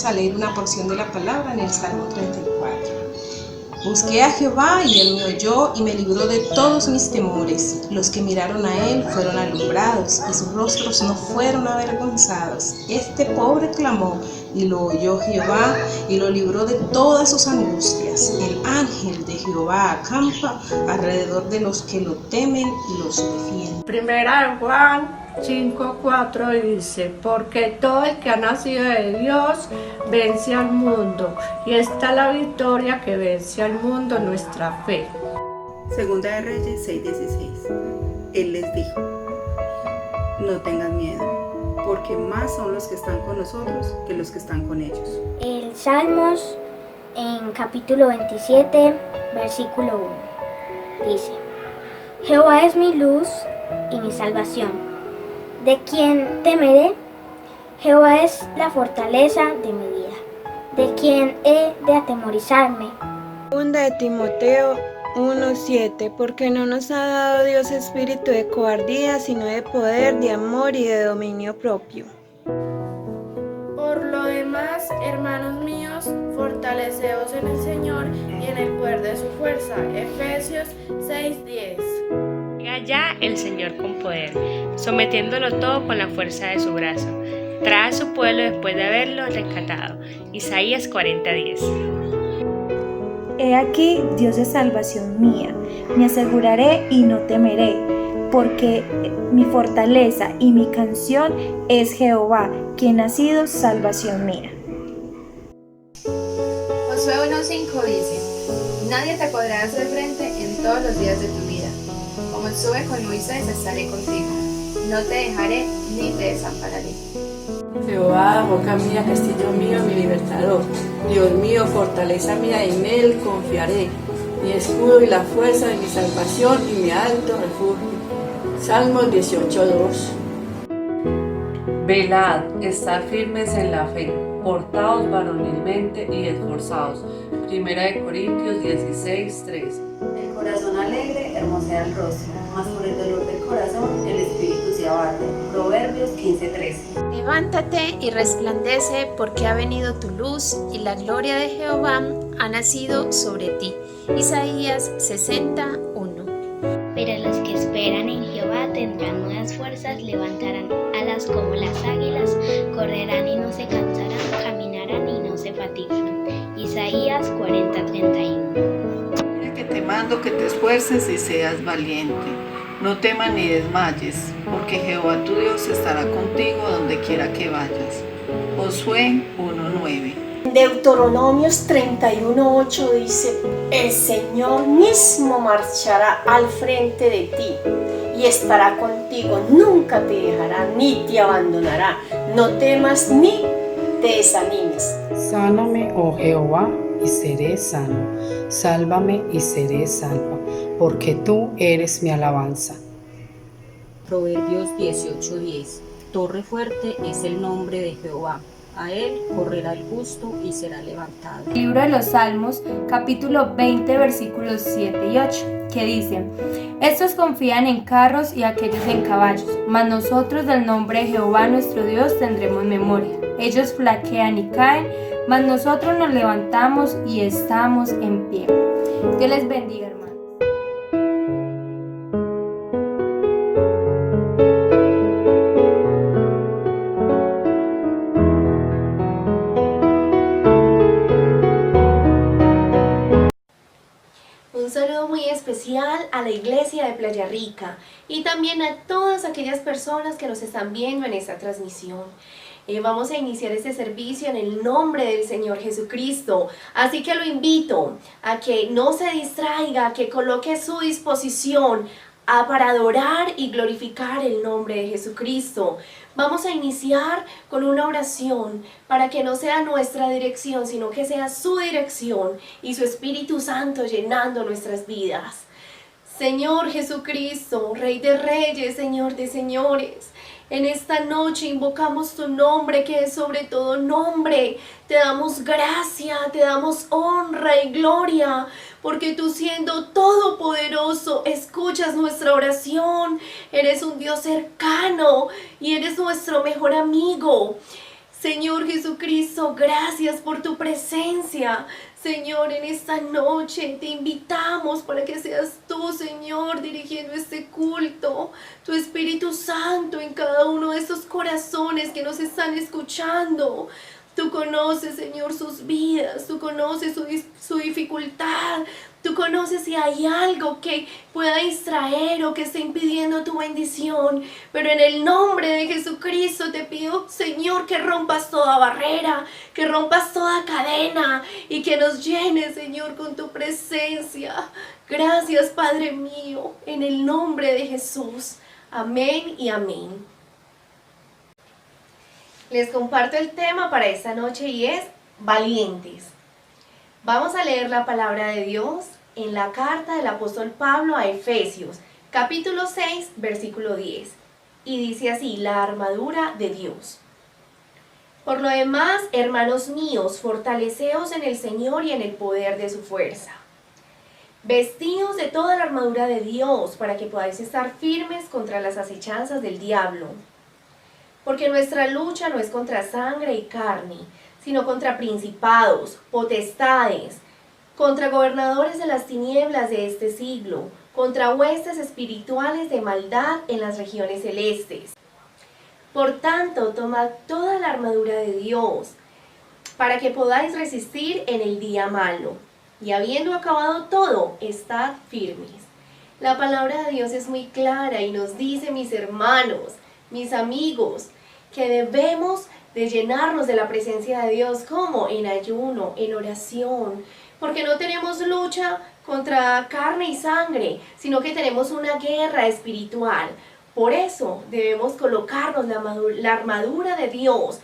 vamos a leer una porción de la palabra en el Salmo 34. Busqué a Jehová y él me oyó y me libró de todos mis temores. Los que miraron a él fueron alumbrados y sus rostros no fueron avergonzados. Este pobre clamó y lo oyó Jehová y lo libró de todas sus angustias. El ángel de Jehová acampa alrededor de los que lo temen y los defiende. Primera de Juan 5:4 dice: porque todo el que ha nacido de Dios vence al mundo, y esta es la victoria que vence al mundo, nuestra fe. Segunda de Reyes 6:16. Él les dijo: no tengan miedo, porque más son los que están con nosotros que los que están con ellos. El Salmos en capítulo 27, versículo 1 dice: Jehová es mi luz y mi salvación. ¿De quién temeré? Jehová es la fortaleza de mi vida. ¿De quién he de atemorizarme? Segunda de Timoteo 1:7, porque no nos ha dado Dios espíritu de cobardía, sino de poder, de amor y de dominio propio. Por lo demás, hermanos míos, fortaleceos en el Señor y en el poder de su fuerza. Efesios 6:10. Llega ya el Señor con poder, sometiéndolo todo con la fuerza de su brazo. Trae a su pueblo después de haberlo rescatado. Isaías 40:10. He aquí, Dios es salvación mía, me aseguraré y no temeré, porque mi fortaleza y mi canción es Jehová, quien ha sido salvación mía. Josué 1:5 dice: nadie te podrá hacer frente en todos los días de tu vida. Como estuve con Moisés, estaré contigo. No te dejaré ni te desampararé. Jehová, roca mía, castillo mío, mi libertador. Dios mío, fortaleza mía, en él confiaré. Mi escudo y la fuerza de mi salvación y mi alto refugio. Salmos 18:2. Velad, estad firmes en la fe, portaos varonilmente y esforzaos. Primera de Corintios 16:3. El corazón alegre hermosea el rostro, mas por el dolor del corazón el espíritu se abate. Proverbios 15:13. Levántate y resplandece, porque ha venido tu luz y la gloria de Jehová ha nacido sobre ti. Isaías 60:1. Pero los que esperan en Jehová tendrán nuevas fuerzas, levantarán alas como las águilas, correrán y no se cansarán, caminarán y no se fatigarán. Isaías 40:31. Mira que te mando que te esfuerces y seas valiente. No temas ni desmayes, porque Jehová tu Dios estará contigo donde quiera que vayas. Josué 1:9. Deuteronomios 31:8 dice: el Señor mismo marchará al frente de ti y estará contigo, nunca te dejará ni te abandonará. No temas ni te desanimes. Sáname, oh Jehová, y seré sano. Sálvame y seré salvo, porque tú eres mi alabanza. Proverbios 18:10. Torre fuerte es el nombre de Jehová. A él correrá el justo y será levantado. Libro de los Salmos, capítulo 20, versículos 7 y 8, que dicen: estos confían en carros y aquellos en caballos, mas nosotros del nombre de Jehová nuestro Dios tendremos memoria. Ellos flaquean y caen, mas nosotros nos levantamos y estamos en pie. Dios les bendiga, hermanos. Un saludo muy especial a la iglesia de Playa Rica y también a todas aquellas personas que nos están viendo en esta transmisión. Vamos a iniciar este servicio en el nombre del Señor Jesucristo, así que lo invito a que no se distraiga, que coloque su disposición para adorar y glorificar el nombre de Jesucristo. Vamos a iniciar con una oración para que no sea nuestra dirección, sino que sea su dirección y su Espíritu Santo llenando nuestras vidas. Señor Jesucristo, Rey de Reyes, Señor de Señores, en esta noche invocamos tu nombre, que es sobre todo nombre. Te damos gracia, te damos honra y gloria, porque tú, siendo todopoderoso, escuchas nuestra oración. Eres un Dios cercano y eres nuestro mejor amigo. Señor Jesucristo, gracias por tu presencia. Señor, en esta noche te invitamos para que seas tú, Señor, dirigiendo este culto. Tu Espíritu Santo en cada uno de estos corazones que nos están escuchando. Tú conoces, Señor, sus vidas, tú conoces su dificultad, tú conoces si hay algo que pueda distraer o que esté impidiendo tu bendición. Pero en el nombre de Jesucristo te pido, Señor, que rompas toda barrera, que rompas toda cadena y que nos llenes, Señor, con tu presencia. Gracias, Padre mío, en el nombre de Jesús. Amén y amén. Les comparto el tema para esta noche y es valientes. Vamos a leer la palabra de Dios en la carta del apóstol Pablo a Efesios, capítulo 6, versículo 10. Y dice así, la armadura de Dios. Por lo demás, hermanos míos, fortaleceos en el Señor y en el poder de su fuerza. Vestíos de toda la armadura de Dios para que podáis estar firmes contra las acechanzas del diablo. Porque nuestra lucha no es contra sangre y carne, sino contra principados, potestades, contra gobernadores de las tinieblas de este siglo, contra huestes espirituales de maldad en las regiones celestes. Por tanto, tomad toda la armadura de Dios, para que podáis resistir en el día malo, y habiendo acabado todo, estad firmes. La palabra de Dios es muy clara y nos dice, mis hermanos, mis amigos, que debemos de llenarnos de la presencia de Dios, como en ayuno, en oración, porque no tenemos lucha contra carne y sangre, sino que tenemos una guerra espiritual. Por eso debemos colocarnos la armadura de Dios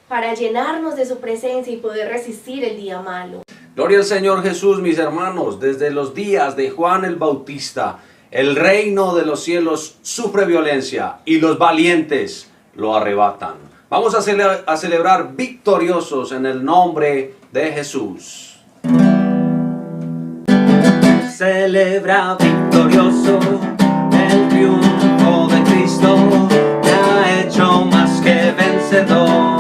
para llenarnos de su presencia y poder resistir el día malo. Gloria al Señor Jesús, mis hermanos. Desde los días de Juan el Bautista, el reino de los cielos sufre violencia y los valientes lo arrebatan. Vamos a celebrar victoriosos en el nombre de Jesús. Celebra victorioso el triunfo de Cristo, me ha hecho más que vencedor.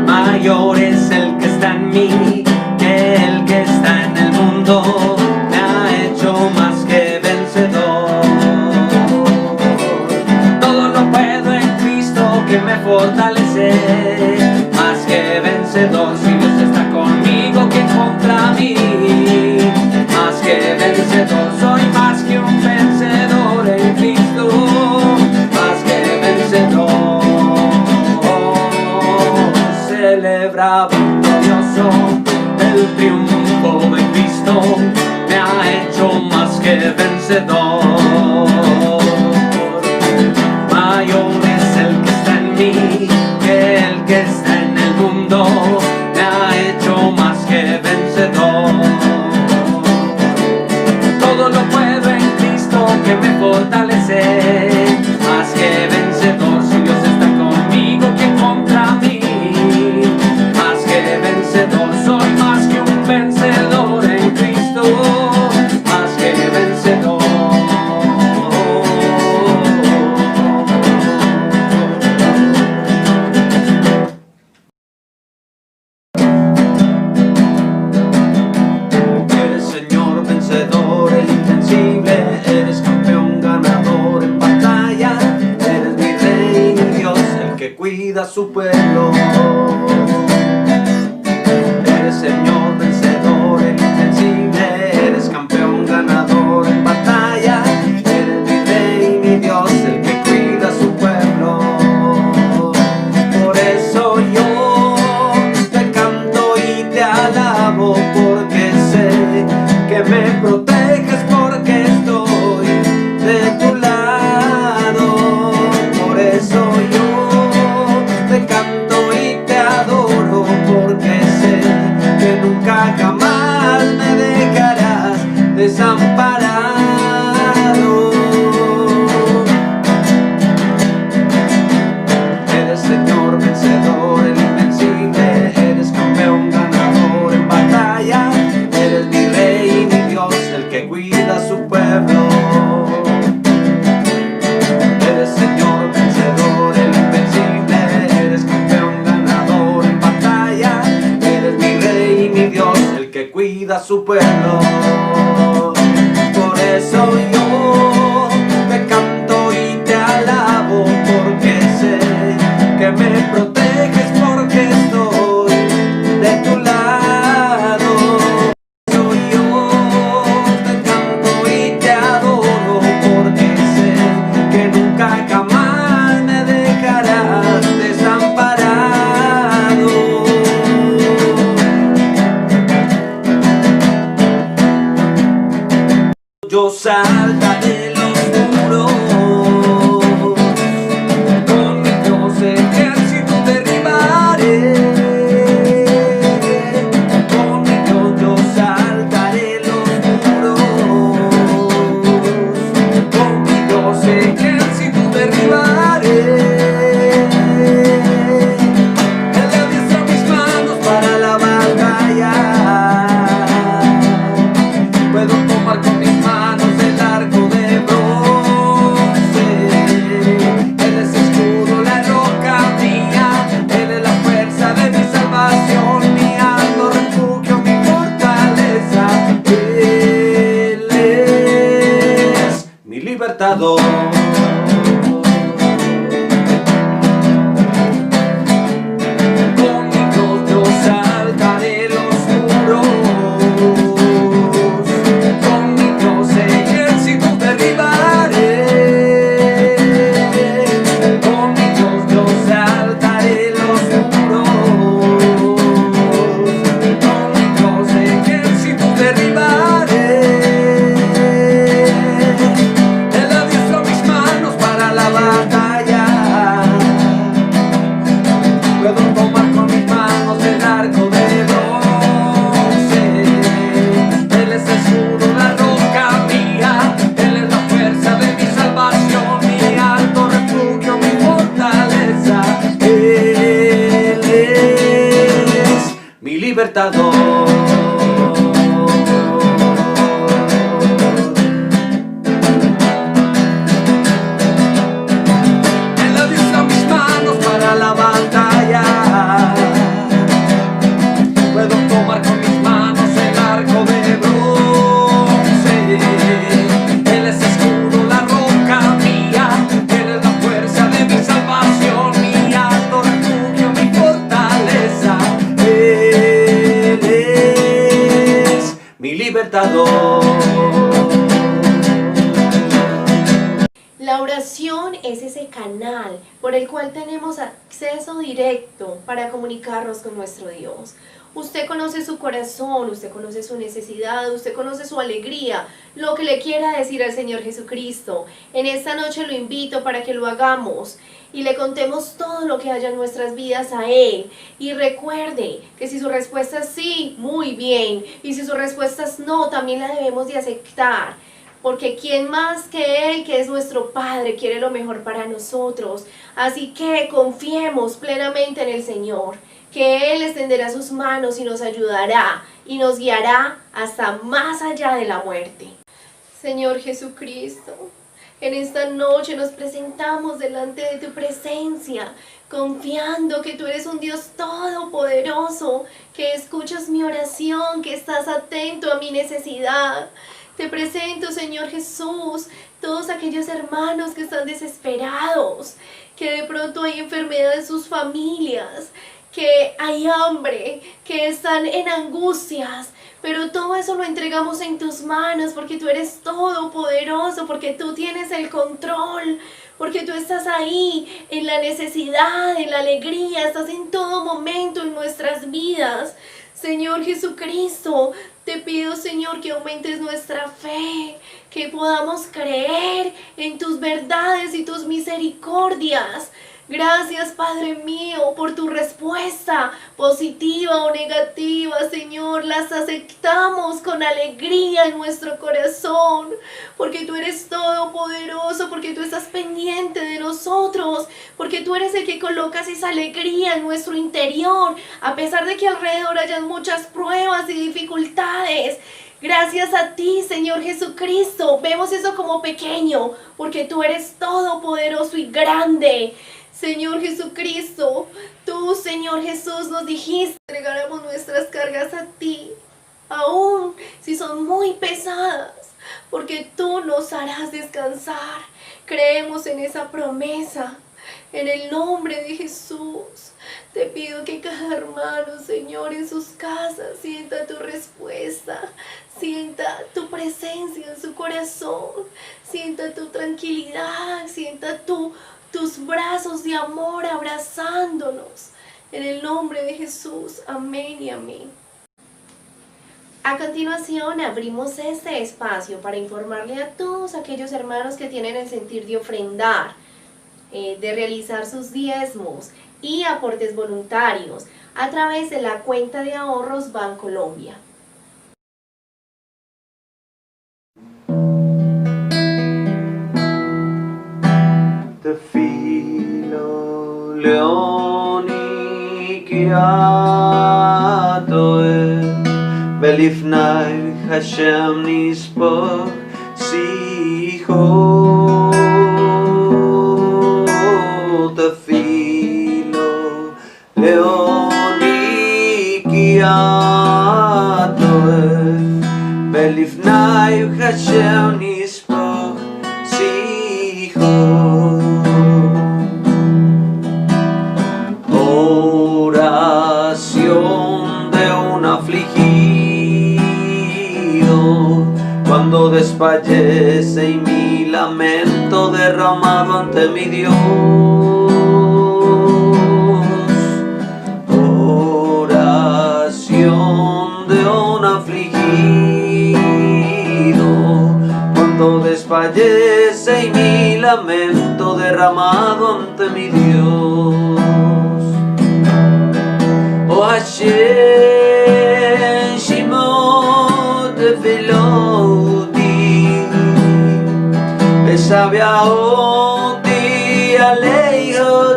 Mayor es el que está en mí que el que está en el mundo, me ha hecho más que vencedor. Todo lo puedo en Cristo que me fortalece, más que vencedor. Si Dios está conmigo, ¿quién contra mí? Más que vencedor, soy más que un vencedor en Cristo, más que vencedor. Celebra victorioso el triunfo de Cristo, me ha hecho más que vencedor. Mayor es el que está en mí que el que está en el mundo, me ha hecho más que vencedor. Todo lo puedo en Cristo que me fortalece, más que vencedor. Si Dios está conmigo, ¿quién contra mí? Más que vencedor, soy más que un vencedor en Cristo, más que vencedor. Eres Señor vencedor, el invencible, eres campeón ganador en batalla, eres mi rey, mi Dios, el que cuida a su pueblo. Eres Señor vencedor, el invencible, eres campeón ganador en batalla, eres mi rey, mi Dios, el que cuida a su pueblo. Por eso yo te canto y te alabo, porque sé que me proteges, porque estoy de tu lado. Por eso yo te canto y te pueblo. Por eso yo te canto y te alabo, porque sé que me proteges, porque estoy de tu lado. Soy yo, te canto y te adoro, porque sé que nunca jamás me dejarás desamparado. Yo saltaré los muros, con mi Dios ejército derribaré. Con mi Dios yo saltaré los muros, con mi Dios ejército derribaré. Él adiestra mis manos para la batalla, puedo tomar con mis manos el arco de bronce. Él es escudo, la roca mía, Él es la fuerza de mi salvación, mi alto refugio, mi fortaleza. Él es mi libertador. Con mi Dios yo saltaré los muros, con mi Dios ejército derribaré. Con mi Dios yo saltaré los muros, con mi Dios ejército derribaré. Él adiestra mis manos para la batalla, puedo tomar con mis manos el arco de bronce. Él es el escudo, la roca mía, Él es la fuerza de mi salvación, mi alto refugio, mi fortaleza. Él es mi libertador. Él adiestra mis manos para la batalla, puedo tomar con mis manos el arco de bronce. Él es escudo, la roca mía, Él es la fuerza de mi salvación, mi alto refugio, mi fortaleza. Él es mi libertador. La oración es ese canal por el cual tenemos acceso directo para comunicarnos con nuestro Dios. Usted conoce su corazón, usted conoce su necesidad, usted conoce su alegría, lo que le quiera decir al Señor Jesucristo. En esta noche lo invito para que lo hagamos y le contemos todo lo que haya en nuestras vidas a Él. Y recuerde que si su respuesta es sí, muy bien, y si su respuesta es no, también la debemos de aceptar. Porque ¿quién más que Él, que es nuestro Padre, quiere lo mejor para nosotros? Así que confiemos plenamente en el Señor, que Él extenderá sus manos y nos ayudará y nos guiará hasta más allá de la muerte. Señor Jesucristo, en esta noche nos presentamos delante de tu presencia, confiando que tú eres un Dios todopoderoso, que escuchas mi oración, que estás atento a mi necesidad. Te presento, Señor Jesús, todos aquellos hermanos que están desesperados, que de pronto hay enfermedad en sus familias, que hay hambre, que están en angustias, pero todo eso lo entregamos en tus manos porque tú eres todopoderoso, porque tú tienes el control, porque tú estás ahí en la necesidad, en la alegría, estás en todo momento en nuestras vidas. Señor Jesucristo, te pido, Señor, que aumentes nuestra fe, que podamos creer en tus verdades y tus misericordias. Gracias, Padre mío, por tu respuesta, positiva o negativa, Señor. Las aceptamos con alegría en nuestro corazón, porque tú eres todopoderoso, porque tú estás pendiente de nosotros, porque tú eres el que colocas esa alegría en nuestro interior, a pesar de que alrededor hayan muchas pruebas y dificultades. Gracias a ti, Señor Jesucristo, vemos eso como pequeño, porque tú eres todopoderoso y grande. Señor Jesucristo, tú, Señor Jesús, nos dijiste que entregáramos nuestras cargas a ti. aún si son muy pesadas, porque tú nos harás descansar. Creemos en esa promesa. En el nombre de Jesús, te pido que cada hermano, Señor, en sus casas sienta tu respuesta, sienta tu presencia en su corazón, sienta tu tranquilidad, sienta tus brazos de amor abrazándonos. En el nombre de Jesús, amén y amén. A continuación abrimos este espacio para informarle a todos aquellos hermanos que tienen el sentir de ofrendar, de realizar sus diezmos y aportes voluntarios a través de la cuenta de ahorros Bancolombia. Te filo leoni kiatoe belifnai Hashem nispo siho. Te filo leoni kiatoe belifnai Hashem nispo siho. Oración de un afligido cuando desfallece y mi lamento derramado ante mi Dios. Oración de un afligido cuando desfallece y mi lamento derramado ante mi Dios. Oh Hashem, Shimot Veloti, Besabiaoti Aleihotavo,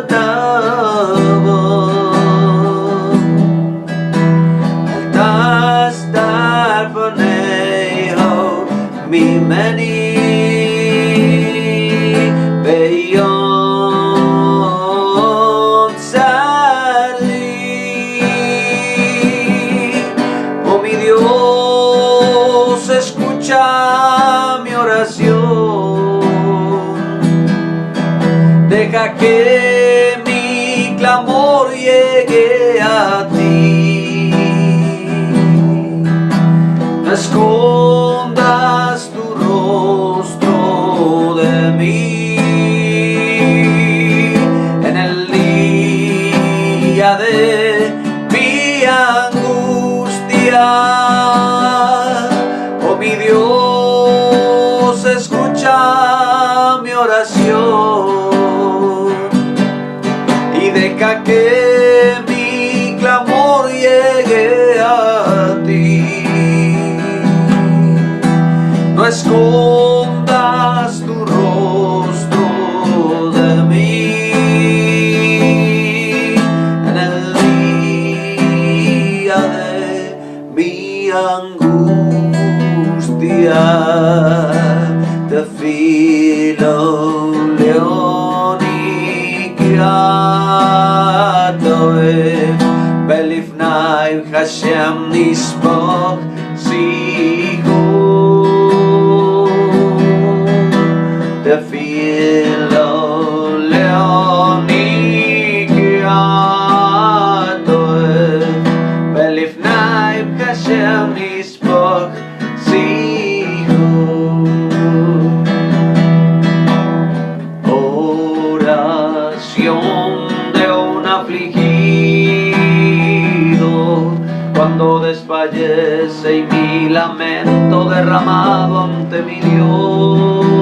Altas Darponeho Mimeni Beyon Sali. Oh mi Dios, escucha mi oración, deja que mi clamor llegue a ti. No escondas tu rostro de mí en el día de mi angustia. Oh mi Dios, escucha mi oración y deja que mi clamor llegue a ti. No escondas tu rostro de mí en el día de mi angustia. Te filo leoni kiatoe belifnai Hashem nispo siho. Te filo leoni kiatoe belifnai Hashem nispo siho. Oración de un afligido cuando desfallece y mi lamento derramado ante mi Dios.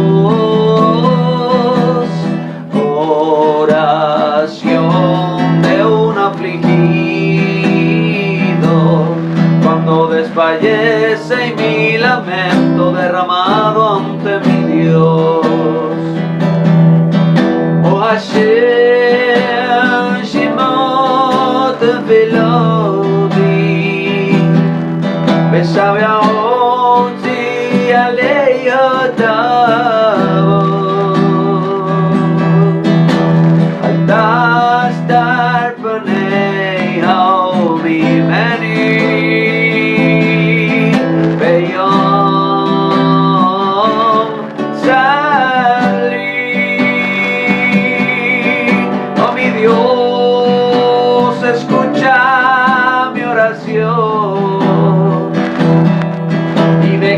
Oración de un afligido cuando desfallece y mi lamento derramado ante mi Dios. Oh Hashem, Shimot Veloti, Besabiaoti Aleihotavo, Altas Darponeho Mimeni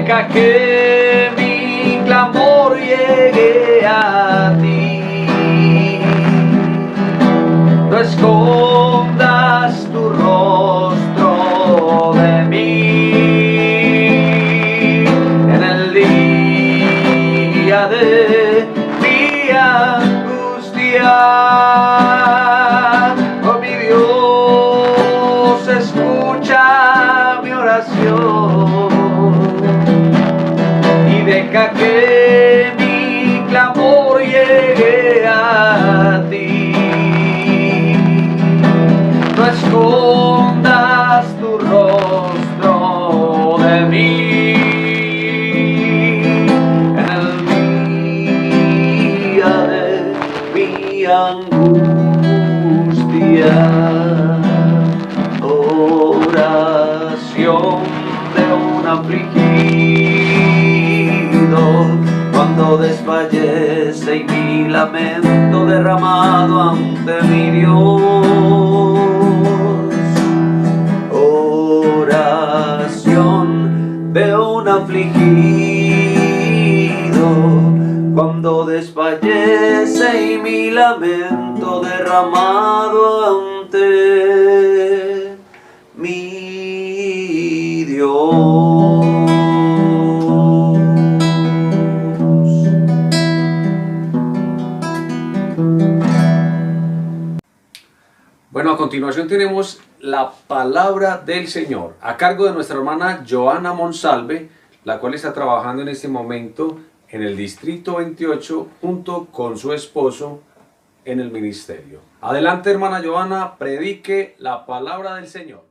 deja que mi clamor llegue a ti. No escondas tu rostro de mí en el día de mi angustia. Oh mi Dios, escucha mi oración y deja que mi clamor llegue a ti. No escondas tu rostro de mí en el día de mi angustia. Oración de un afligido cuando desfallece y mi lamento derramado ante mi Dios. Oración de un afligido cuando desfallece y mi lamento derramado ante mi Dios. Bueno, a continuación tenemos la palabra del Señor a cargo de nuestra hermana Joana Monsalve, la cual está trabajando en este momento en el Distrito 28 junto con su esposo en el ministerio. Adelante, hermana Joana, predique la palabra del Señor.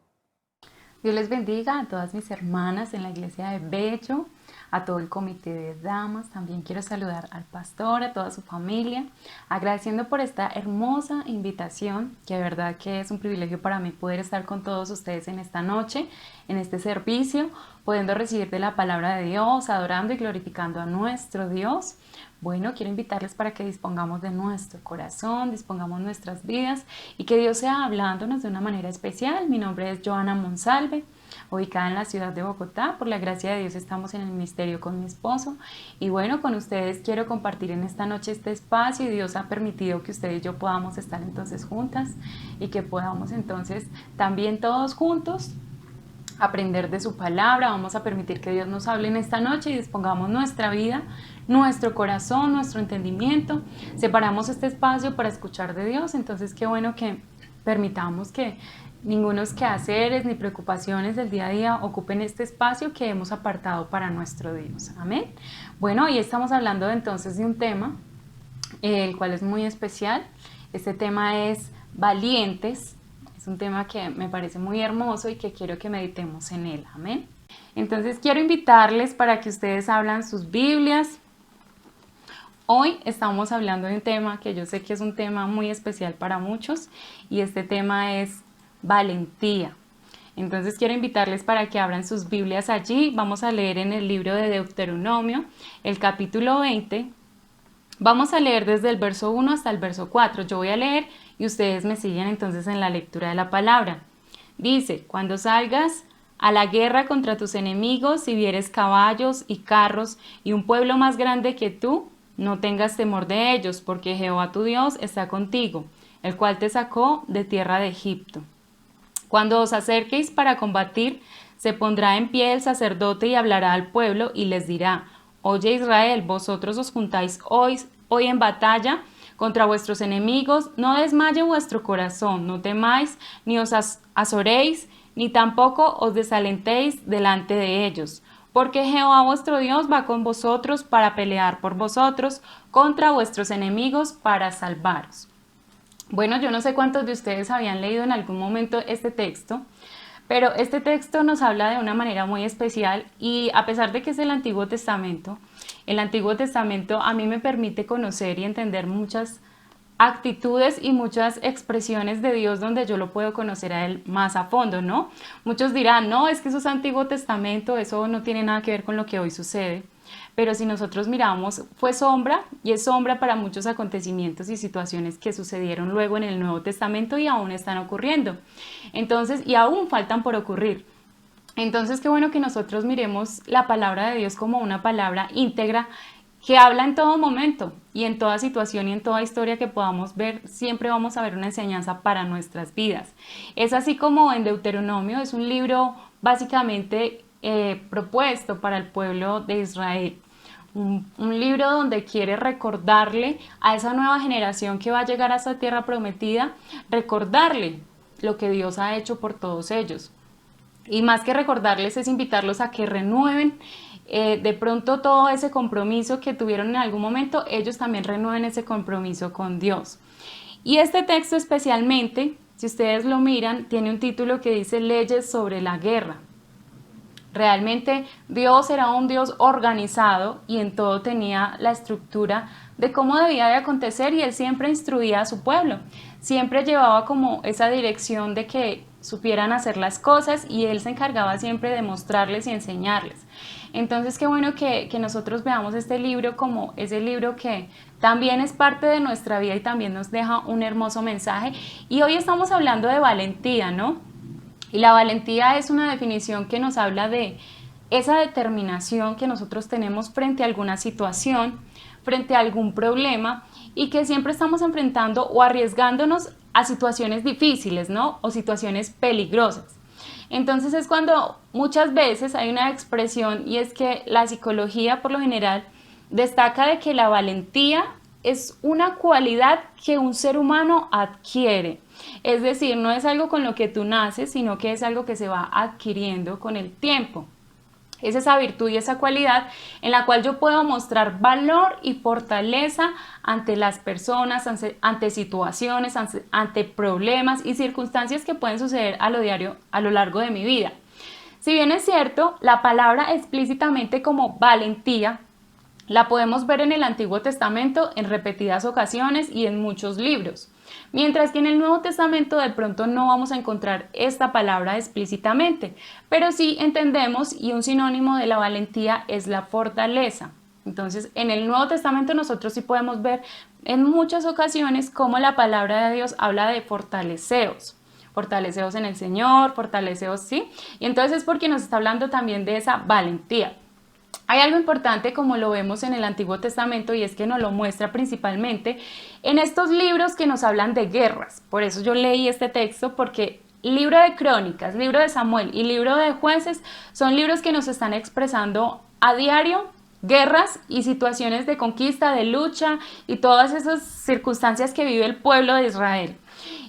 Dios les bendiga a todas mis hermanas en la iglesia de Bello, a todo el comité de damas. También quiero saludar al pastor, a toda su familia, agradeciendo por esta hermosa invitación, que de verdad que es un privilegio para mí poder estar con todos ustedes en esta noche, en este servicio, pudiendo recibir de la palabra de Dios, adorando y glorificando a nuestro Dios. Bueno, quiero invitarles para que dispongamos de nuestro corazón, dispongamos nuestras vidas y que Dios sea hablándonos de una manera especial. Mi nombre es Joana Monsalve, ubicada en la ciudad de Bogotá. Por la gracia de Dios estamos en el ministerio con mi esposo y bueno, con ustedes quiero compartir en esta noche este espacio y Dios ha permitido que ustedes y yo podamos estar entonces juntas y que podamos entonces también todos juntos aprender de su palabra. Vamos a permitir que Dios nos hable en esta noche y dispongamos nuestra vida, nuestro corazón, nuestro entendimiento. Separamos este espacio para escuchar de Dios, entonces qué bueno que permitamos que ningunos quehaceres ni preocupaciones del día a día ocupen este espacio que hemos apartado para nuestro Dios. Amén. Bueno, hoy estamos hablando entonces de un tema, el cual es muy especial. Este tema es valientes. Es un tema que me parece muy hermoso y que quiero que meditemos en él. Amén. Entonces quiero invitarles para que ustedes abran sus Biblias. Hoy estamos hablando de un tema que yo sé que es un tema muy especial para muchos y este tema es valentía. Entonces quiero invitarles para que abran sus Biblias allí. Vamos a leer en el libro de Deuteronomio, el capítulo 20. Vamos a leer desde el verso 1 hasta el verso 4. Yo voy a leer y ustedes me siguen entonces en la lectura de la palabra. Dice: cuando salgas a la guerra contra tus enemigos, si vieres caballos y carros y un pueblo más grande que tú, no tengas temor de ellos, porque Jehová tu Dios está contigo, el cual te sacó de tierra de Egipto. Cuando os acerquéis para combatir, se pondrá en pie el sacerdote y hablará al pueblo y les dirá: oye Israel, vosotros os juntáis hoy en batalla contra vuestros enemigos, no desmaye vuestro corazón, no temáis, ni os azoréis, ni tampoco os desalentéis delante de ellos, porque Jehová vuestro Dios va con vosotros para pelear por vosotros contra vuestros enemigos para salvaros. Bueno, yo no sé cuántos de ustedes habían leído en algún momento este texto, pero este texto nos habla de una manera muy especial y a pesar de que es el Antiguo Testamento a mí me permite conocer y entender muchas actitudes y muchas expresiones de Dios donde yo lo puedo conocer a Él más a fondo, ¿no? Muchos dirán, no, es que eso es Antiguo Testamento, eso no tiene nada que ver con lo que hoy sucede. Pero si nosotros miramos, fue sombra y es sombra para muchos acontecimientos y situaciones que sucedieron luego en el Nuevo Testamento y aún están ocurriendo. Entonces, y aún faltan por ocurrir. Entonces, qué bueno que nosotros miremos la palabra de Dios como una palabra íntegra que habla en todo momento y en toda situación y en toda historia que podamos ver, siempre vamos a ver una enseñanza para nuestras vidas. Es así como en Deuteronomio, es un libro básicamente propuesto para el pueblo de Israel. Un libro donde quiere recordarle a esa nueva generación que va a llegar a esa tierra prometida, recordarle lo que Dios ha hecho por todos ellos. Y más que recordarles es invitarlos a que renueven de pronto todo ese compromiso que tuvieron en algún momento, ellos también renueven ese compromiso con Dios. Y este texto especialmente, si ustedes lo miran, tiene un título que dice Leyes sobre la guerra. Realmente Dios era un Dios organizado y en todo tenía la estructura de cómo debía de acontecer y Él siempre instruía a su pueblo. Siempre llevaba como esa dirección de que supieran hacer las cosas y Él se encargaba siempre de mostrarles y enseñarles. Entonces qué bueno que nosotros veamos este libro como ese libro que también es parte de nuestra vida y también nos deja un hermoso mensaje. Y hoy estamos hablando de valentía, ¿no? Y la valentía es una definición que nos habla de esa determinación que nosotros tenemos frente a alguna situación, frente a algún problema y que siempre estamos enfrentando o arriesgándonos a situaciones difíciles, ¿no? O situaciones peligrosas. Entonces es cuando muchas veces hay una expresión y es que la psicología por lo general destaca de que la valentía es una cualidad que un ser humano adquiere. Es decir, no es algo con lo que tú naces, sino que es algo que se va adquiriendo con el tiempo. Es esa virtud y esa cualidad en la cual yo puedo mostrar valor y fortaleza ante las personas, ante situaciones, ante problemas y circunstancias que pueden suceder a lo diario, a lo largo de mi vida. Si bien es cierto, la palabra explícitamente como valentía la podemos ver en el Antiguo Testamento en repetidas ocasiones y en muchos libros. Mientras que en el Nuevo Testamento de pronto no vamos a encontrar esta palabra explícitamente, pero sí entendemos y un sinónimo de la valentía es la fortaleza. Entonces en el Nuevo Testamento nosotros sí podemos ver en muchas ocasiones cómo la palabra de Dios habla de fortaleceos en el Señor, fortaleceos, ¿sí? Y entonces es porque nos está hablando también de esa valentía. Hay algo importante como lo vemos en el Antiguo Testamento y es que nos lo muestra principalmente en estos libros que nos hablan de guerras. Por eso yo leí este texto porque libro de Crónicas, libro de Samuel y libro de Jueces son libros que nos están expresando a diario guerras y situaciones de conquista, de lucha y todas esas circunstancias que vive el pueblo de Israel.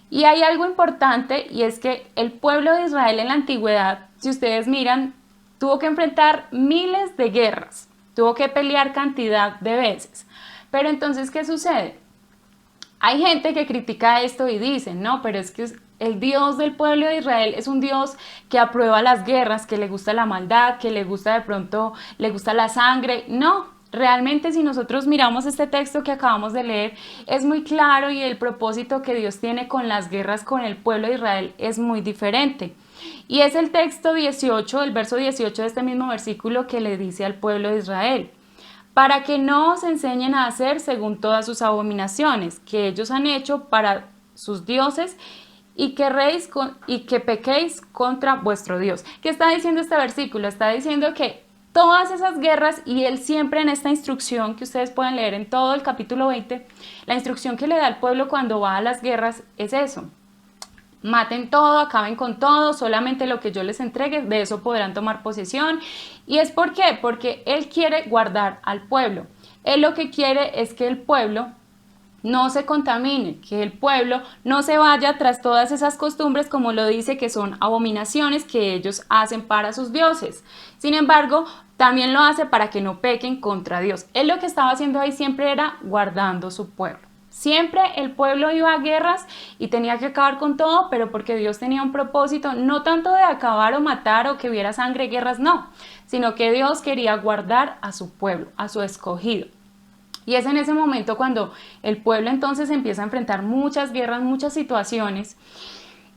Y hay algo importante y es que el pueblo de Israel en la antigüedad, si ustedes miran, tuvo que enfrentar miles de guerras, tuvo que pelear cantidad de veces. Pero entonces, ¿qué sucede? Hay gente que critica esto y dice, no, pero es que el Dios del pueblo de Israel es un Dios que aprueba las guerras, que le gusta la maldad, que le gusta de pronto, le gusta la sangre. No, realmente si nosotros miramos este texto que acabamos de leer, es muy claro y el propósito que Dios tiene con las guerras con el pueblo de Israel es muy diferente. Y es el texto 18, el verso 18 de este mismo versículo que le dice al pueblo de Israel, para que no os enseñen a hacer según todas sus abominaciones que ellos han hecho para sus dioses y que pequéis contra vuestro Dios. ¿Qué está diciendo este versículo? Está diciendo que todas esas guerras y él siempre en esta instrucción que ustedes pueden leer en todo el capítulo 20, la instrucción que le da al pueblo cuando va a las guerras es eso. Maten todo, acaben con todo, solamente lo que yo les entregue, de eso podrán tomar posesión. ¿Y es por qué? Porque Él quiere guardar al pueblo. Él lo que quiere es que el pueblo no se contamine, que el pueblo no se vaya tras todas esas costumbres, como lo dice, que son abominaciones que ellos hacen para sus dioses. Sin embargo, también lo hace para que no pequen contra Dios. Él lo que estaba haciendo ahí siempre era guardando su pueblo. Siempre el pueblo iba a guerras y tenía que acabar con todo, pero porque Dios tenía un propósito, no tanto de acabar o matar o que hubiera sangre, guerras, no, sino que Dios quería guardar a su pueblo, a su escogido. Y es en ese momento cuando el pueblo entonces empieza a enfrentar muchas guerras, muchas situaciones,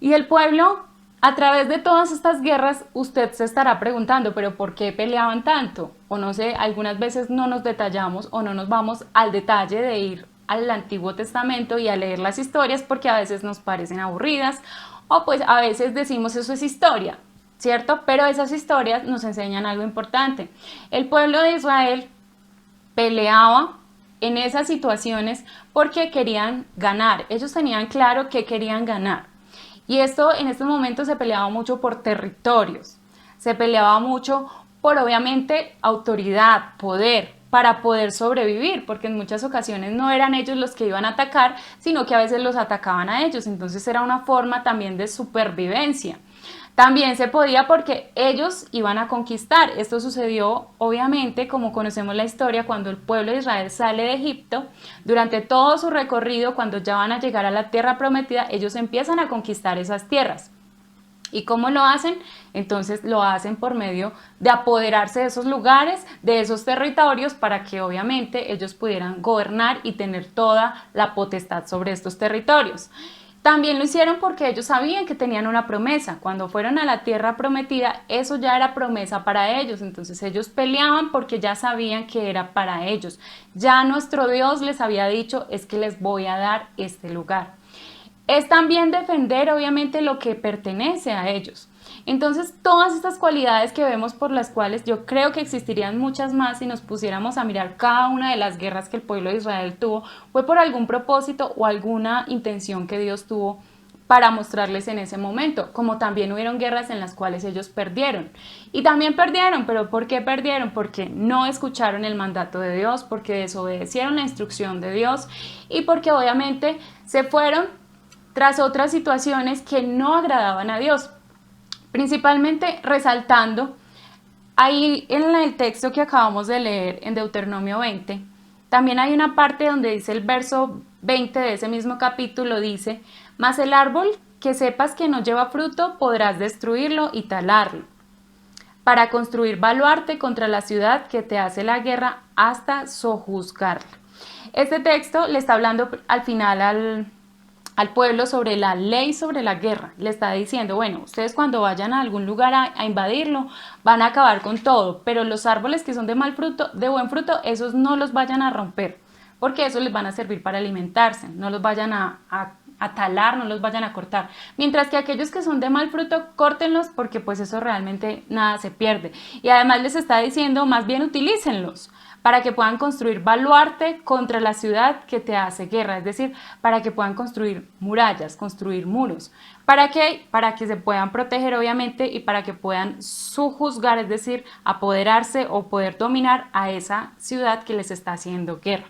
y el pueblo, a través de todas estas guerras, usted se estará preguntando, pero ¿por qué peleaban tanto? O no sé, algunas veces no nos detallamos o no nos vamos al detalle de ir al Antiguo Testamento y a leer las historias porque a veces nos parecen aburridas o pues a veces decimos eso es historia. ¿cierto? Pero esas historias nos enseñan algo importante. El pueblo de Israel peleaba en esas situaciones porque querían ganar. Ellos tenían claro que querían ganar. Y esto en estos momentos se peleaba mucho por territorios. Se peleaba mucho por, obviamente, autoridad, poder, para poder sobrevivir, porque en muchas ocasiones no eran ellos los que iban a atacar, sino que a veces los atacaban a ellos. Entonces era una forma también de supervivencia. También se podía porque ellos iban a conquistar. Esto sucedió, obviamente, como conocemos la historia, cuando el pueblo de Israel sale de Egipto. Durante todo su recorrido, cuando ya van a llegar a la tierra prometida, ellos empiezan a conquistar esas tierras. ¿Y cómo lo hacen? Entonces lo hacen por medio de apoderarse de esos lugares, de esos territorios, para que obviamente ellos pudieran gobernar y tener toda la potestad sobre estos territorios. También lo hicieron porque ellos sabían que tenían una promesa. Cuando fueron a la tierra prometida, eso ya era promesa para ellos. Entonces ellos peleaban porque ya sabían que era para ellos. Ya nuestro Dios les había dicho, es que les voy a dar este lugar. Es también defender, obviamente, lo que pertenece a ellos. Entonces, todas estas cualidades que vemos, por las cuales yo creo que existirían muchas más si nos pusiéramos a mirar cada una de las guerras que el pueblo de Israel tuvo, fue por algún propósito o alguna intención que Dios tuvo para mostrarles en ese momento, como también hubieron guerras en las cuales ellos perdieron. Y también perdieron, pero ¿por qué perdieron? Porque no escucharon el mandato de Dios, porque desobedecieron la instrucción de Dios y porque obviamente se fueron tras otras situaciones que no agradaban a Dios. Principalmente resaltando, ahí en el texto que acabamos de leer en Deuteronomio 20, también hay una parte donde dice el verso 20 de ese mismo capítulo, dice, mas el árbol que sepas que no lleva fruto, podrás destruirlo y talarlo, para construir baluarte contra la ciudad que te hace la guerra hasta sojuzgarla. Este texto le está hablando al final al pueblo sobre la ley sobre la guerra. Le está diciendo, bueno, ustedes cuando vayan a algún lugar a invadirlo, van a acabar con todo, pero los árboles que son de mal fruto, de buen fruto, esos no los vayan a romper, porque esos les van a servir para alimentarse, no los vayan a talar, no los vayan a cortar, mientras que aquellos que son de mal fruto, córtenlos, porque pues eso realmente nada se pierde. Y además les está diciendo, más bien utilícenlos, para que puedan construir baluarte contra la ciudad que te hace guerra, es decir, para que puedan construir murallas, construir muros. ¿Para qué? Para que se puedan proteger, obviamente, y para que puedan sojuzgar, es decir, apoderarse o poder dominar a esa ciudad que les está haciendo guerra.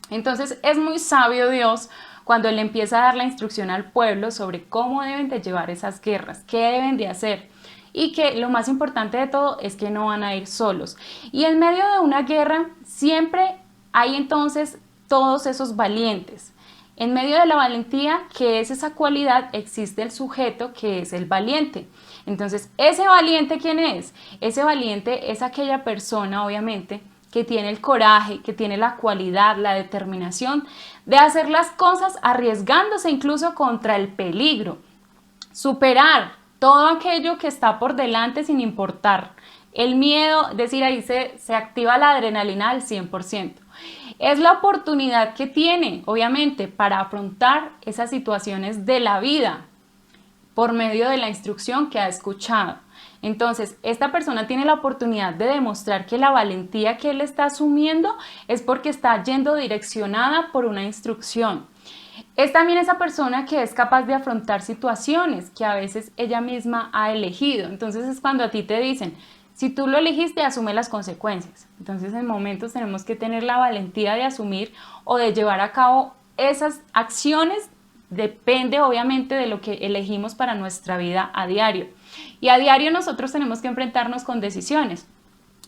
Entonces es muy sabio Dios cuando Él empieza a dar la instrucción al pueblo sobre cómo deben de llevar esas guerras, qué deben de hacer. Y que lo más importante de todo es que no van a ir solos. Y en medio de una guerra siempre hay entonces todos esos valientes. En medio de la valentía, que es esa cualidad, existe el sujeto que es el valiente. Entonces, ¿ese valiente quién es? Ese valiente es aquella persona, obviamente, que tiene el coraje, que tiene la cualidad, la determinación de hacer las cosas arriesgándose incluso contra el peligro. Superar todo aquello que está por delante sin importar el miedo, es decir, ahí se activa la adrenalina al 100%. Es la oportunidad que tiene, obviamente, para afrontar esas situaciones de la vida por medio de la instrucción que ha escuchado. Entonces, esta persona tiene la oportunidad de demostrar que la valentía que él está asumiendo es porque está yendo direccionada por una instrucción. Es también esa persona que es capaz de afrontar situaciones que a veces ella misma ha elegido. Entonces es cuando a ti te dicen, si tú lo elegiste, asume las consecuencias. Entonces en momentos tenemos que tener la valentía de asumir o de llevar a cabo esas acciones. Depende obviamente de lo que elegimos para nuestra vida a diario. Y a diario nosotros tenemos que enfrentarnos con decisiones.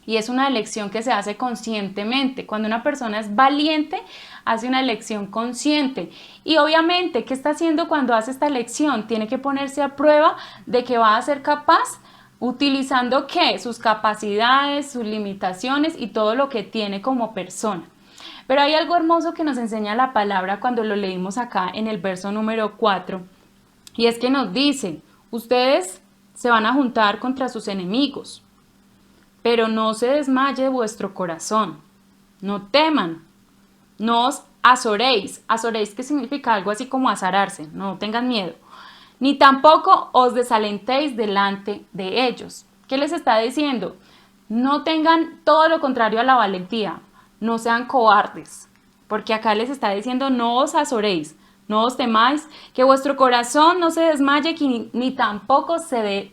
Y es una elección que se hace conscientemente. Cuando una persona es valiente, hace una elección consciente. Y obviamente, ¿qué está haciendo cuando hace esta elección? Tiene que ponerse a prueba de que va a ser capaz, utilizando ¿qué? Sus capacidades, sus limitaciones y todo lo que tiene como persona. Pero hay algo hermoso que nos enseña la palabra cuando lo leímos acá en el verso número 4. Y es que nos dice, ustedes se van a juntar contra sus enemigos. Pero no se desmaye vuestro corazón, no teman, no os azoréis. Azoréis, que significa algo así como azararse, no tengan miedo. ni tampoco os desalentéis delante de ellos. ¿Qué les está diciendo? No tengan todo lo contrario a la valentía, no sean cobardes, porque acá les está diciendo no os azoréis, no os temáis, que vuestro corazón no se desmaye ni tampoco se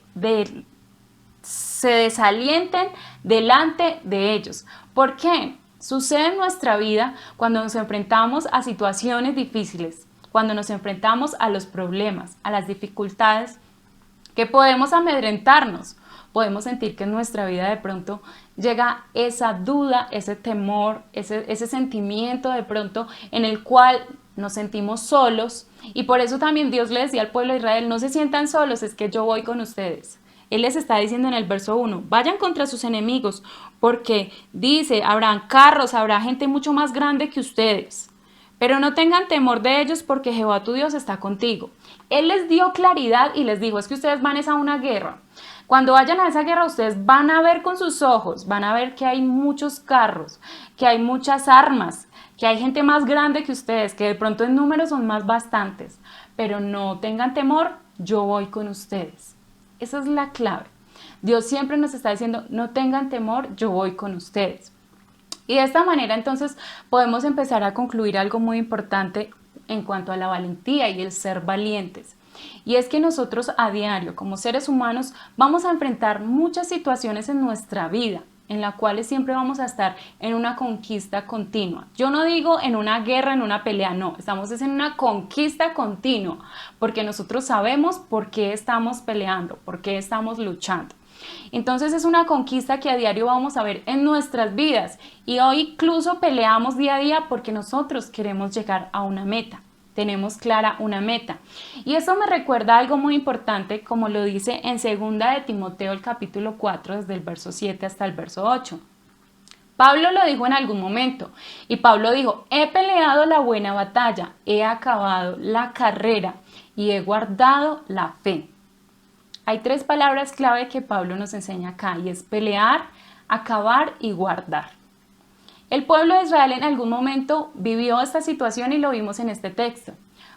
desalienten delante de ellos. ¿Por qué? Sucede en nuestra vida cuando nos enfrentamos a situaciones difíciles, cuando nos enfrentamos a los problemas, a las dificultades, que podemos amedrentarnos, podemos sentir que en nuestra vida de pronto llega esa duda, ese temor, ese sentimiento de pronto en el cual nos sentimos solos, y por eso también Dios le decía al pueblo de Israel, no se sientan solos, es que yo voy con ustedes. Él les está diciendo en el verso 1, vayan contra sus enemigos, porque dice, habrán carros, habrá gente mucho más grande que ustedes, pero no tengan temor de ellos porque Jehová tu Dios está contigo. Él les dio claridad y les dijo, es que ustedes van a una guerra. Cuando vayan a esa guerra ustedes van a ver con sus ojos, van a ver que hay muchos carros, que hay muchas armas, que hay gente más grande que ustedes, que de pronto en números son más bastantes, pero no tengan temor, yo voy con ustedes. Esa es la clave. Dios siempre nos está diciendo, no tengan temor, yo voy con ustedes. Y de esta manera entonces podemos empezar a concluir algo muy importante en cuanto a la valentía y el ser valientes. Y es que nosotros a diario, como seres humanos, vamos a enfrentar muchas situaciones en nuestra vida, en las cuales siempre vamos a estar en una conquista continua. Yo no digo en una guerra, en una pelea, no, estamos en una conquista continua, porque nosotros sabemos por qué estamos peleando, por qué estamos luchando. Entonces es una conquista que a diario vamos a ver en nuestras vidas, y hoy incluso peleamos día a día porque nosotros queremos llegar a una meta. Tenemos clara una meta. Y eso me recuerda algo muy importante, como lo dice en 2 de Timoteo, el capítulo 4, desde el verso 7 hasta el verso 8. Pablo lo dijo en algún momento, y Pablo dijo, he peleado la buena batalla, he acabado la carrera y he guardado la fe. Hay 3 palabras clave que Pablo nos enseña acá, y es pelear, acabar y guardar. El pueblo de Israel en algún momento vivió esta situación y lo vimos en este texto,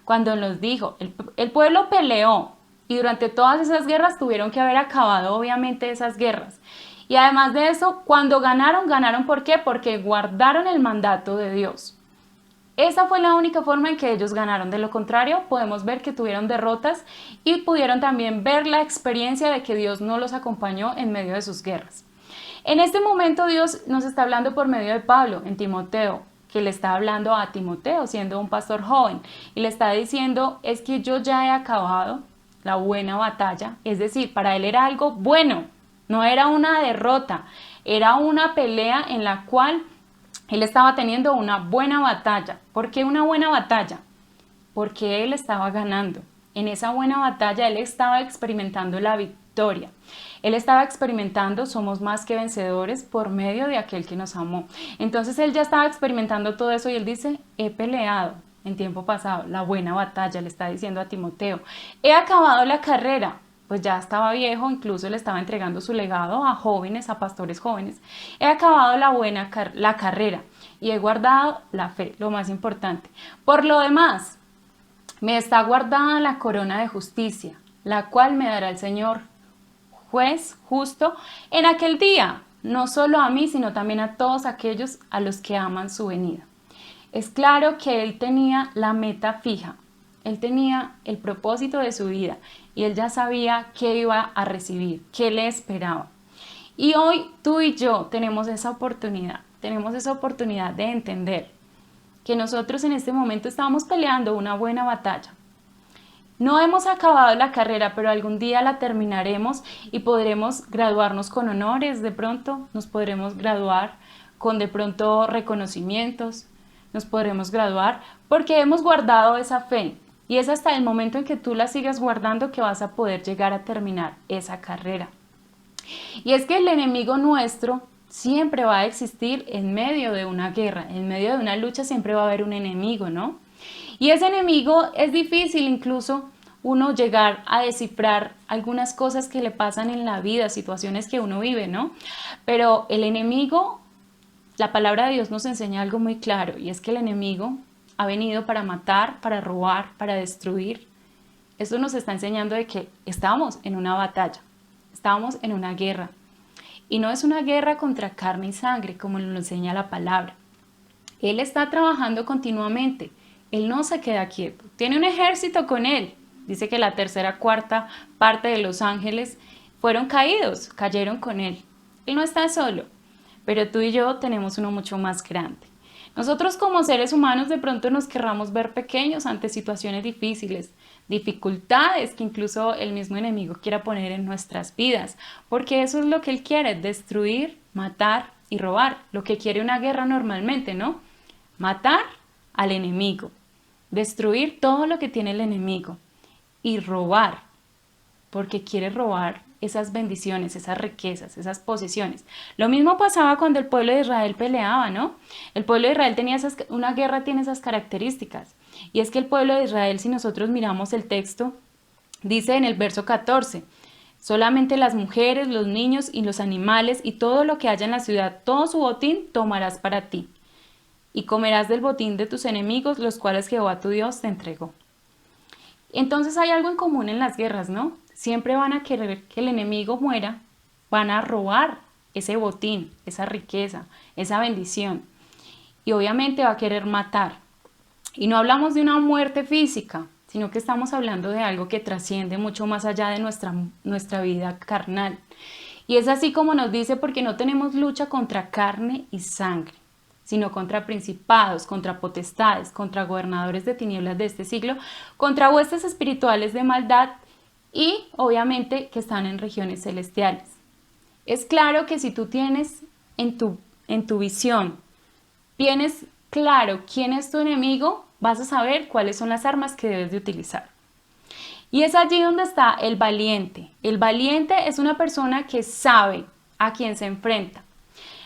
cuando nos dijo, el pueblo peleó y durante todas esas guerras tuvieron que haber acabado obviamente esas guerras. Y además de eso, cuando ganaron ¿por qué? Porque guardaron el mandato de Dios. Esa fue la única forma en que ellos ganaron. De lo contrario, podemos ver que tuvieron derrotas y pudieron también ver la experiencia de que Dios no los acompañó en medio de sus guerras. En este momento Dios nos está hablando por medio de Pablo en Timoteo, que le está hablando a Timoteo siendo un pastor joven, y le está diciendo, es que yo ya he acabado la buena batalla. Es decir, para él era algo bueno, no era una derrota, era una pelea en la cual él estaba teniendo una buena batalla. ¿Por qué una buena batalla? Porque él estaba ganando. En esa buena batalla él estaba experimentando la victoria. Él estaba experimentando, somos más que vencedores por medio de aquel que nos amó. Entonces él ya estaba experimentando todo eso y él dice, he peleado en tiempo pasado la buena batalla, le está diciendo a Timoteo. He acabado la carrera, pues ya estaba viejo, incluso le estaba entregando su legado a jóvenes, a pastores jóvenes. He acabado la carrera y he guardado la fe, lo más importante. Por lo demás, me está guardada la corona de justicia, la cual me dará el Señor, juez justo, en aquel día, no solo a mí, sino también a todos aquellos a los que aman su venida. Es claro que él tenía la meta fija, él tenía el propósito de su vida y él ya sabía qué iba a recibir, qué le esperaba. Y hoy tú y yo tenemos esa oportunidad de entender que nosotros en este momento estamos peleando una buena batalla. No hemos acabado la carrera, pero algún día la terminaremos y podremos graduarnos con honores de pronto, nos podremos graduar con de pronto reconocimientos, nos podremos graduar porque hemos guardado esa fe y es hasta el momento en que tú la sigas guardando que vas a poder llegar a terminar esa carrera. Y es que el enemigo nuestro siempre va a existir en medio de una guerra, en medio de una lucha siempre va a haber un enemigo, ¿no? Y ese enemigo es difícil incluso uno llegar a descifrar algunas cosas que le pasan en la vida, situaciones que uno vive, ¿no? Pero el enemigo, la palabra de Dios nos enseña algo muy claro y es que el enemigo ha venido para matar, para robar, para destruir Esto nos está enseñando de que estamos en una batalla, estamos en una guerra. Y no es una guerra contra carne y sangre, como nos lo enseña la palabra. Él está trabajando continuamente, Él no se queda quieto, tiene un ejército con Él. Dice que la tercera, cuarta parte de los ángeles fueron caídos, cayeron con Él. Él no está solo, pero tú y yo tenemos uno mucho más grande. Nosotros como seres humanos de pronto nos querramos ver pequeños ante situaciones difíciles, dificultades que incluso el mismo enemigo quiera poner en nuestras vidas, porque eso es lo que él quiere, destruir, matar y robar, lo que quiere una guerra normalmente, ¿no? Matar al enemigo, destruir todo lo que tiene el enemigo y robar, porque quiere robar esas bendiciones, esas riquezas, esas posesiones. Lo mismo pasaba cuando el pueblo de Israel peleaba, ¿no? El pueblo de Israel tenía una guerra tiene esas características. Y es que el pueblo de Israel, si nosotros miramos el texto, dice en el verso 14, solamente las mujeres, los niños y los animales y todo lo que haya en la ciudad, todo su botín tomarás para ti. Y comerás del botín de tus enemigos, los cuales Jehová tu Dios te entregó. Entonces hay algo en común en las guerras, ¿no? Siempre van a querer que el enemigo muera, van a robar ese botín, esa riqueza, esa bendición. Y obviamente va a querer matar. Y no hablamos de una muerte física, sino que estamos hablando de algo que trasciende mucho más allá de nuestra vida carnal. Y es así como nos dice, porque no tenemos lucha contra carne y sangre, sino contra principados, contra potestades, contra gobernadores de tinieblas de este siglo, contra huestes espirituales de maldad y obviamente que están en regiones celestiales. Es claro que si tú tienes en tu visión, tienes claro quién es tu enemigo, vas a saber cuáles son las armas que debes de utilizar. Y es allí donde está el valiente. El valiente es una persona que sabe a quién se enfrenta.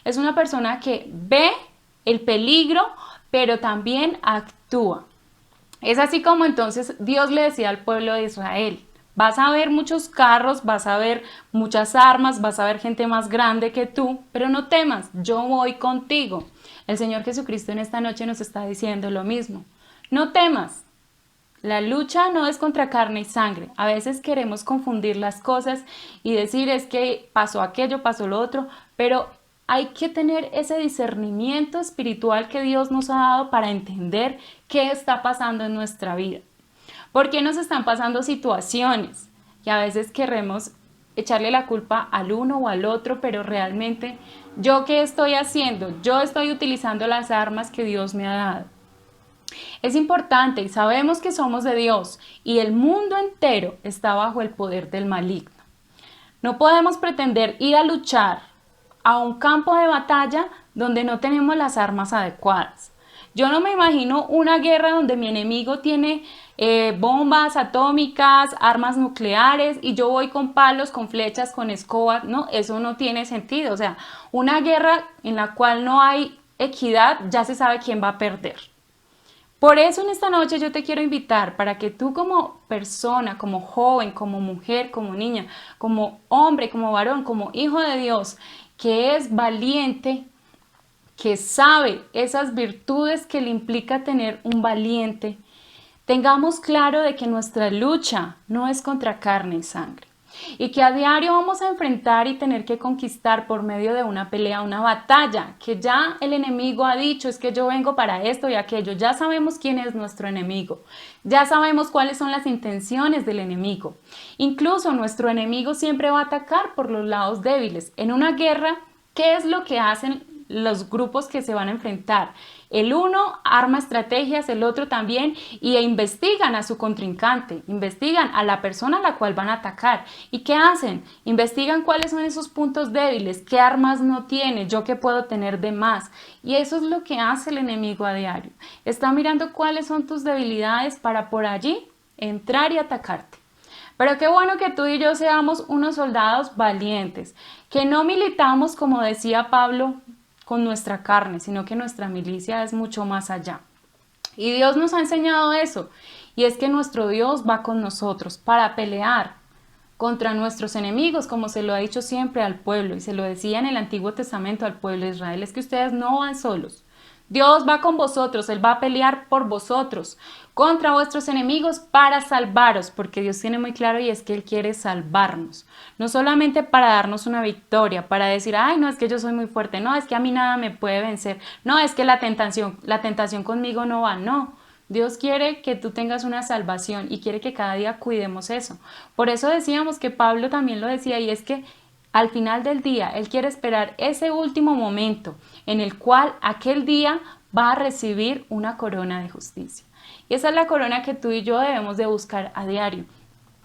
Es una persona que ve el peligro, pero también actúa. Es así como entonces Dios le decía al pueblo de Israel, vas a ver muchos carros, vas a ver muchas armas, vas a ver gente más grande que tú, pero no temas, yo voy contigo. El Señor Jesucristo en esta noche nos está diciendo lo mismo. No temas, la lucha no es contra carne y sangre. A veces queremos confundir las cosas y decir es que pasó aquello, pasó lo otro, pero hay que tener ese discernimiento espiritual que Dios nos ha dado para entender qué está pasando en nuestra vida. ¿Por qué nos están pasando situaciones? Y a veces queremos echarle la culpa al uno o al otro, pero realmente, ¿yo qué estoy haciendo? Yo estoy utilizando las armas que Dios me ha dado. Es importante y sabemos que somos de Dios y el mundo entero está bajo el poder del maligno. No podemos pretender ir a luchar a un campo de batalla donde no tenemos las armas adecuadas. Yo no me imagino una guerra donde mi enemigo tiene bombas atómicas, armas nucleares y yo voy con palos, con flechas, con escobas. No, eso no tiene sentido. O sea, una guerra en la cual no hay equidad, ya se sabe quién va a perder. Por eso en esta noche yo te quiero invitar para que tú como persona, como joven, como mujer, como niña, como hombre, como varón, como hijo de Dios, que es valiente, que sabe esas virtudes que le implica tener un valiente, tengamos claro de que nuestra lucha no es contra carne y sangre y que a diario vamos a enfrentar y tener que conquistar por medio de una pelea, una batalla, que ya el enemigo ha dicho es que yo vengo para esto y aquello. Ya sabemos quién es nuestro enemigo, ya sabemos cuáles son las intenciones del enemigo. Incluso nuestro enemigo siempre va a atacar por los lados débiles. En una guerra, ¿qué es lo que hacen los grupos que se van a enfrentar? El uno arma estrategias, el otro también, y investigan a su contrincante, investigan a la persona a la cual van a atacar. ¿Y qué hacen? Investigan cuáles son esos puntos débiles, qué armas no tiene, yo qué puedo tener de más. Y eso es lo que hace el enemigo a diario. Está mirando cuáles son tus debilidades para por allí entrar y atacarte. Pero qué bueno que tú y yo seamos unos soldados valientes, que no militamos, como decía Pablo, con nuestra carne, sino que nuestra milicia es mucho más allá. Y Dios nos ha enseñado eso, y es que nuestro Dios va con nosotros para pelear contra nuestros enemigos, como se lo ha dicho siempre al pueblo, y se lo decía en el Antiguo Testamento al pueblo de Israel, es que ustedes no van solos, Dios va con vosotros, Él va a pelear por vosotros, contra vuestros enemigos para salvaros, porque Dios tiene muy claro y es que Él quiere salvarnos. No solamente para darnos una victoria, para decir, ay, no, es que yo soy muy fuerte, no, es que a mí nada me puede vencer, no, es que la tentación conmigo no va, no. Dios quiere que tú tengas una salvación y quiere que cada día cuidemos eso. Por eso decíamos que Pablo también lo decía, y es que al final del día Él quiere esperar ese último momento en el cual aquel día va a recibir una corona de justicia. Y esa es la corona que tú y yo debemos de buscar a diario.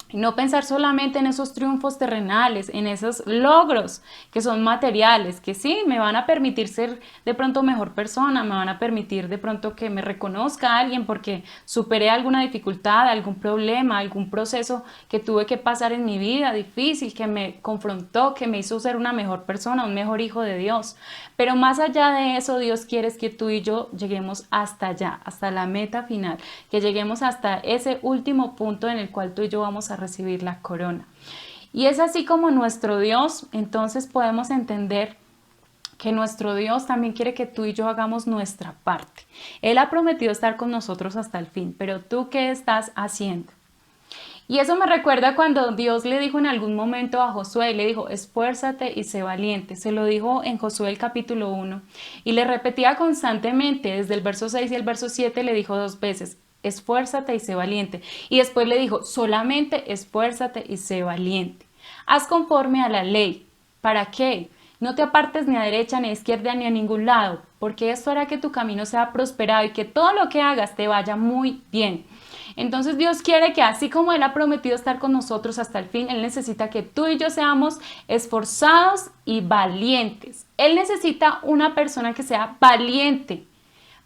Y no pensar solamente en esos triunfos terrenales, en esos logros que son materiales, que sí, me van a permitir ser de pronto mejor persona, me van a permitir de pronto que me reconozca alguien porque superé alguna dificultad, algún problema, algún proceso que tuve que pasar en mi vida difícil, que me confrontó, que me hizo ser una mejor persona, un mejor hijo de Dios. Pero más allá de eso, Dios quiere que tú y yo lleguemos hasta allá, hasta la meta final, que lleguemos hasta ese último punto en el cual tú y yo vamos a recibir la corona. Y es así como nuestro Dios, entonces podemos entender que nuestro Dios también quiere que tú y yo hagamos nuestra parte. Él ha prometido estar con nosotros hasta el fin, pero ¿tú qué estás haciendo? Y eso me recuerda cuando Dios le dijo en algún momento a Josué, le dijo, esfuérzate y sé valiente. Se lo dijo en Josué el capítulo 1 y le repetía constantemente, desde el verso 6 y el verso 7 le dijo 2 veces, esfuérzate y sé valiente. Y después le dijo, solamente esfuérzate y sé valiente. Haz conforme a la ley. ¿Para qué? No te apartes ni a derecha ni a izquierda ni a ningún lado, porque esto hará que tu camino sea prosperado y que todo lo que hagas te vaya muy bien. Entonces Dios quiere que así como Él ha prometido estar con nosotros hasta el fin, Él necesita que tú y yo seamos esforzados y valientes. Él necesita una persona que sea valiente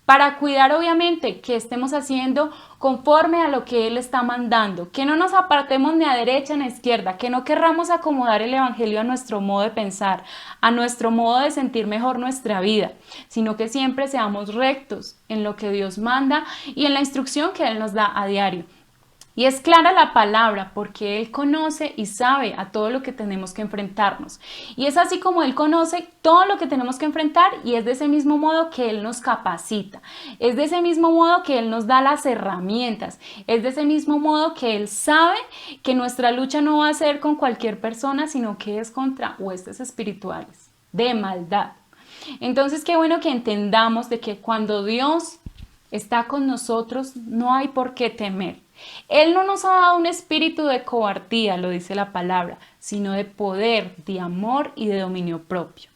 para cuidar obviamente que estemos haciendo conforme a lo que Él está mandando, que no nos apartemos ni a derecha ni a izquierda, que no querramos acomodar el evangelio a nuestro modo de pensar, a nuestro modo de sentir mejor nuestra vida, sino que siempre seamos rectos en lo que Dios manda y en la instrucción que Él nos da a diario. Y es clara la palabra porque Él conoce y sabe a todo lo que tenemos que enfrentarnos. Y es así como Él conoce todo lo que tenemos que enfrentar y es de ese mismo modo que Él nos capacita. Es de ese mismo modo que Él nos da las herramientas. Es de ese mismo modo que Él sabe que nuestra lucha no va a ser con cualquier persona, sino que es contra huestes espirituales de maldad. Entonces, qué bueno que entendamos de que cuando Dios está con nosotros, no hay por qué temer. Él no nos ha dado un espíritu de cobardía, lo dice la palabra, sino de poder, de amor y de dominio propio.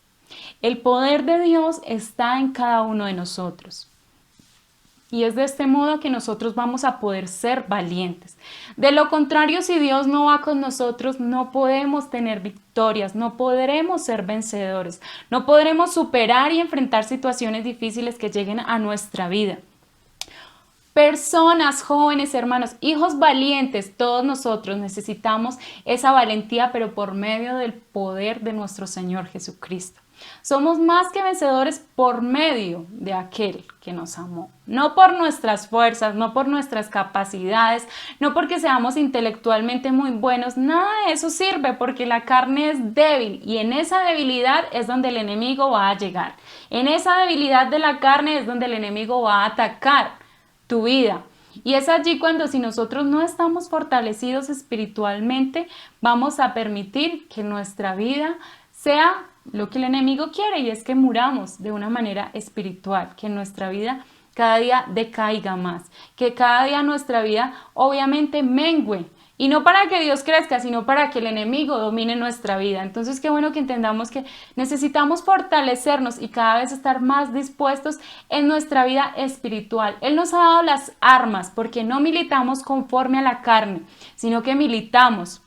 El poder de Dios está en cada uno de nosotros. Y es de este modo que nosotros vamos a poder ser valientes. De lo contrario, si Dios no va con nosotros, no podemos tener victorias, no podremos ser vencedores, no podremos superar y enfrentar situaciones difíciles que lleguen a nuestra vida. Personas, jóvenes, hermanos, hijos valientes, todos nosotros necesitamos esa valentía, pero por medio del poder de nuestro Señor Jesucristo. Somos más que vencedores por medio de aquel que nos amó. No por nuestras fuerzas, no por nuestras capacidades, no porque seamos intelectualmente muy buenos. Nada de eso sirve porque la carne es débil y en esa debilidad es donde el enemigo va a llegar. En esa debilidad de la carne es donde el enemigo va a atacar tu vida. Y es allí cuando si nosotros no estamos fortalecidos espiritualmente, vamos a permitir que nuestra vida sea lo que el enemigo quiere y es que muramos de una manera espiritual, que nuestra vida cada día decaiga más, que cada día nuestra vida obviamente mengüe. Y no para que Dios crezca, sino para que el enemigo domine nuestra vida. Entonces, qué bueno que entendamos que necesitamos fortalecernos y cada vez estar más dispuestos en nuestra vida espiritual. Él nos ha dado las armas porque no militamos conforme a la carne, sino que militamos.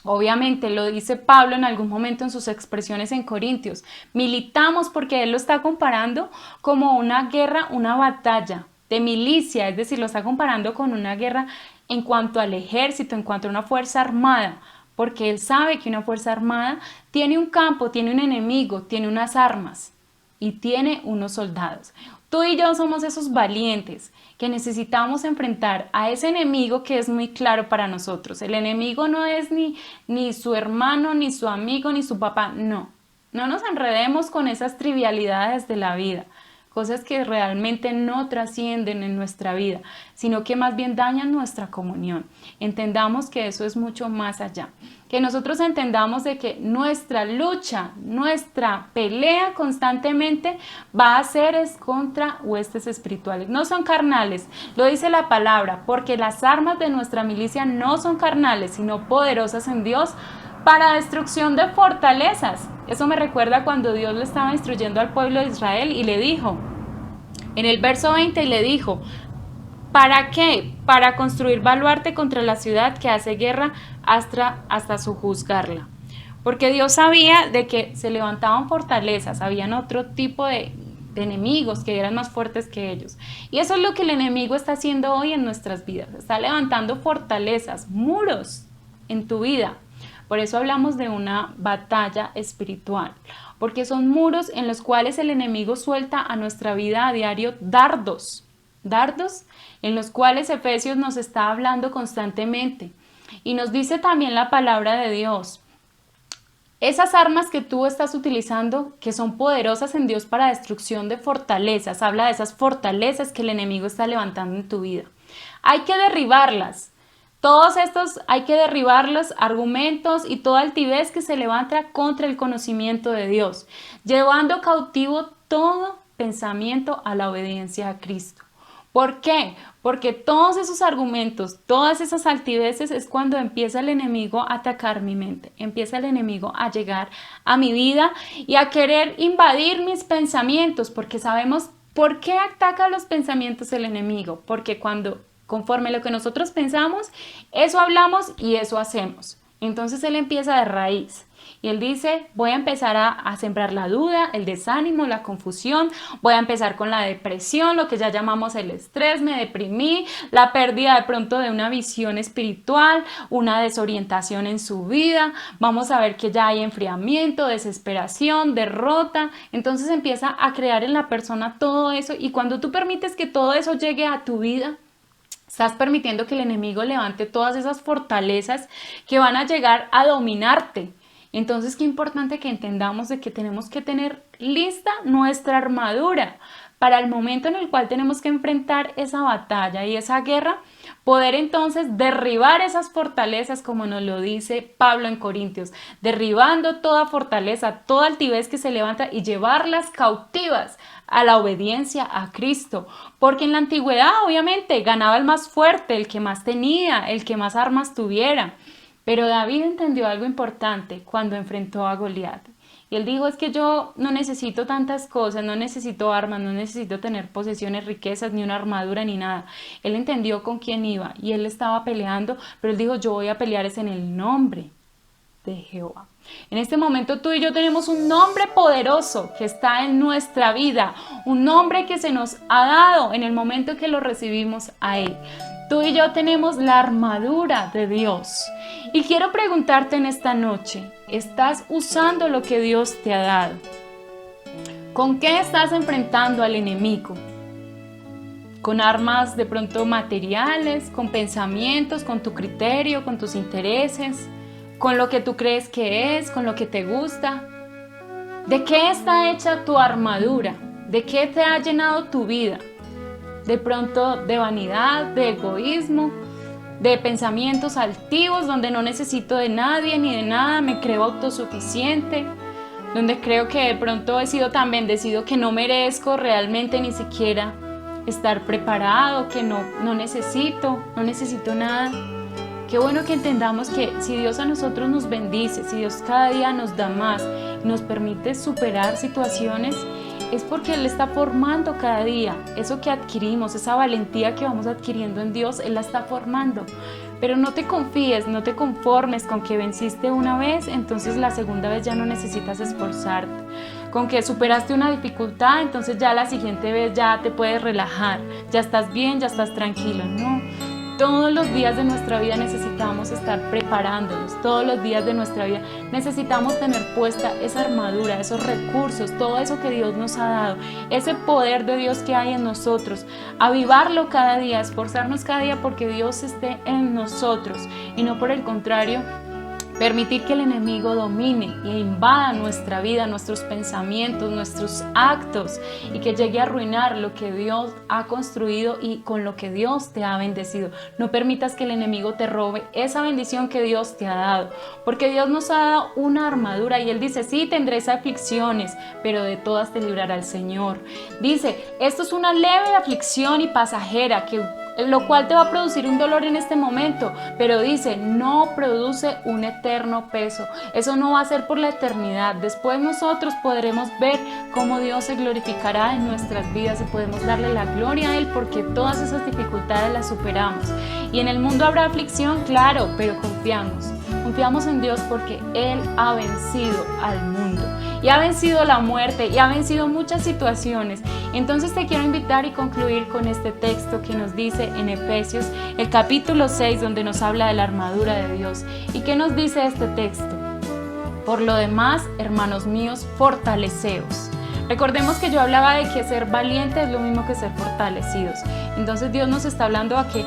Obviamente, lo dice Pablo en algún momento en sus expresiones en Corintios. Militamos porque él lo está comparando como una guerra, una batalla de milicia, es decir, lo está comparando con una guerra en cuanto al ejército, en cuanto a una fuerza armada, porque él sabe que una fuerza armada tiene un campo, tiene un enemigo, tiene unas armas y tiene unos soldados. Tú y yo somos esos valientes que necesitamos enfrentar a ese enemigo que es muy claro para nosotros. El enemigo no es ni su hermano, ni su amigo, ni su papá, no. No nos enredemos con esas trivialidades de la vida, cosas que realmente no trascienden en nuestra vida, sino que más bien dañan nuestra comunión. Entendamos que eso es mucho más allá. Que nosotros entendamos de que nuestra lucha, nuestra pelea constantemente va a ser es contra huestes espirituales. No son carnales, lo dice la palabra, porque las armas de nuestra milicia no son carnales, sino poderosas en Dios para destrucción de fortalezas. Eso me recuerda cuando Dios le estaba instruyendo al pueblo de Israel y le dijo, en el verso 20 le dijo, ¿para qué? Para construir baluarte contra la ciudad que hace guerra hasta sojuzgarla. Porque Dios sabía de que se levantaban fortalezas, habían otro tipo de enemigos que eran más fuertes que ellos. Y eso es lo que el enemigo está haciendo hoy en nuestras vidas. Está levantando fortalezas, muros en tu vida. Por eso hablamos de una batalla espiritual, porque son muros en los cuales el enemigo suelta a nuestra vida a diario dardos en los cuales Efesios nos está hablando constantemente. Y nos dice también la palabra de Dios, esas armas que tú estás utilizando, que son poderosas en Dios para destrucción de fortalezas, habla de esas fortalezas que el enemigo está levantando en tu vida. Hay que derribarlas. Todos estos hay que derribar los argumentos y toda altivez que se levanta contra el conocimiento de Dios, llevando cautivo todo pensamiento a la obediencia a Cristo. ¿Por qué? Porque todos esos argumentos, todas esas altiveces es cuando empieza el enemigo a atacar mi mente, empieza el enemigo a llegar a mi vida y a querer invadir mis pensamientos, porque sabemos por qué ataca los pensamientos el enemigo, porque conforme lo que nosotros pensamos, eso hablamos y eso hacemos. Entonces él empieza de raíz. Y él dice, voy a empezar a sembrar la duda, el desánimo, la confusión, voy a empezar con la depresión, lo que ya llamamos el estrés, me deprimí, la pérdida de pronto de una visión espiritual, una desorientación en su vida, vamos a ver que ya hay enfriamiento, desesperación, derrota. Entonces empieza a crear en la persona todo eso y cuando tú permites que todo eso llegue a tu vida, estás permitiendo que el enemigo levante todas esas fortalezas que van a llegar a dominarte. Entonces, qué importante que entendamos de que tenemos que tener lista nuestra armadura para el momento en el cual tenemos que enfrentar esa batalla y esa guerra, poder entonces derribar esas fortalezas como nos lo dice Pablo en Corintios, derribando toda fortaleza, toda altivez que se levanta y llevarlas cautivas a la obediencia a Cristo, porque en la antigüedad obviamente ganaba el más fuerte, el que más tenía, el que más armas tuviera. Pero David entendió algo importante cuando enfrentó a Goliat. Y él dijo, es que yo no necesito tantas cosas, no necesito armas, no necesito tener posesiones, riquezas, ni una armadura, ni nada. Él entendió con quién iba y él estaba peleando, pero él dijo, yo voy a pelear es en el nombre de Jehová. En este momento tú y yo tenemos un nombre poderoso que está en nuestra vida, un nombre que se nos ha dado en el momento que lo recibimos a Él. Tú y yo tenemos la armadura de Dios. Y quiero preguntarte en esta noche, ¿estás usando lo que Dios te ha dado? ¿Con qué estás enfrentando al enemigo? ¿Con armas de pronto materiales, con pensamientos, con tu criterio, con tus intereses, con lo que tú crees que es, con lo que te gusta? ¿De qué está hecha tu armadura? ¿De qué te ha llenado tu vida? De pronto de vanidad, de egoísmo, de pensamientos altivos donde no necesito de nadie ni de nada, me creo autosuficiente, donde creo que de pronto he sido tan bendecido que no merezco realmente ni siquiera estar preparado, que no necesito nada. Qué bueno que entendamos que si Dios a nosotros nos bendice, si Dios cada día nos da más y nos permite superar situaciones, es porque Él está formando cada día. Eso que adquirimos, esa valentía que vamos adquiriendo en Dios, Él la está formando. Pero no te confíes, no te conformes con que venciste una vez, entonces la segunda vez ya no necesitas esforzarte. Con que superaste una dificultad, entonces ya la siguiente vez ya te puedes relajar, ya estás bien, ya estás tranquilo. No. Todos los días de nuestra vida necesitamos estar preparándonos, todos los días de nuestra vida necesitamos tener puesta esa armadura, esos recursos, todo eso que Dios nos ha dado, ese poder de Dios que hay en nosotros, avivarlo cada día, esforzarnos cada día porque Dios esté en nosotros y no por el contrario, Permitir que el enemigo domine e invada nuestra vida, nuestros pensamientos, nuestros actos y que llegue a arruinar lo que Dios ha construido y con lo que Dios te ha bendecido. No permitas que el enemigo te robe esa bendición que Dios te ha dado, porque Dios nos ha dado una armadura y Él dice, sí, tendréis aflicciones, pero de todas te librará el Señor. Dice, esto es una leve aflicción y pasajera, lo cual te va a producir un dolor en este momento, pero dice, no produce un eterno peso. Eso no va a ser por la eternidad. Después nosotros podremos ver cómo Dios se glorificará en nuestras vidas y podemos darle la gloria a Él porque todas esas dificultades las superamos. Y en el mundo habrá aflicción, claro, pero confiamos. Confiamos en Dios porque Él ha vencido al mundo y ha vencido la muerte y ha vencido muchas situaciones. Entonces te quiero invitar y concluir con este texto que nos dice en Efesios, el capítulo 6, donde nos habla de la armadura de Dios. ¿Y qué nos dice este texto? Por lo demás, hermanos míos, fortaleceos. Recordemos que yo hablaba de que ser valiente es lo mismo que ser fortalecidos. Entonces Dios nos está hablando a que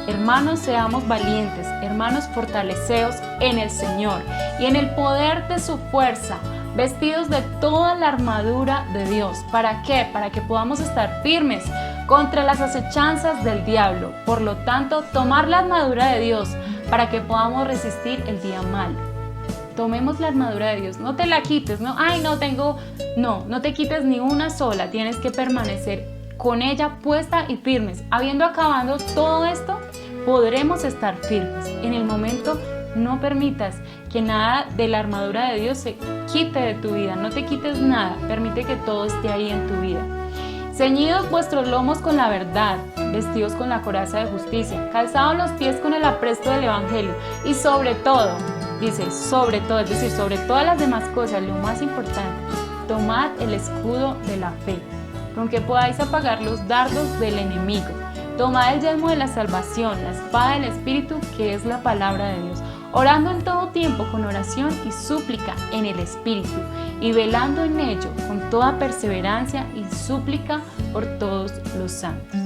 hermanos, seamos valientes, hermanos, fortaleceos en el Señor y en el poder de su fuerza, vestidos de toda la armadura de Dios. ¿Para qué? Para que podamos estar firmes contra las acechanzas del diablo. Por lo tanto, tomar la armadura de Dios para que podamos resistir el día malo. Tomemos la armadura de Dios, no te la quites, no te quites ni una sola, tienes que permanecer con ella puesta y firmes. Habiendo acabado todo esto, podremos estar firmes. En el momento, no permitas que nada de la armadura de Dios se quite de tu vida, no te quites nada, permite que todo esté ahí en tu vida. Ceñidos vuestros lomos con la verdad, vestidos con la coraza de justicia, calzados los pies con el apresto del evangelio y sobre todo, dice sobre todo, es decir, sobre todas las demás cosas, lo más importante, tomad el escudo de la fe, con que podáis apagar los dardos del enemigo. Tomad el yelmo de la salvación, la espada del Espíritu, que es la palabra de Dios, orando en todo tiempo con oración y súplica en el Espíritu, y velando en ello con toda perseverancia y súplica por todos los santos.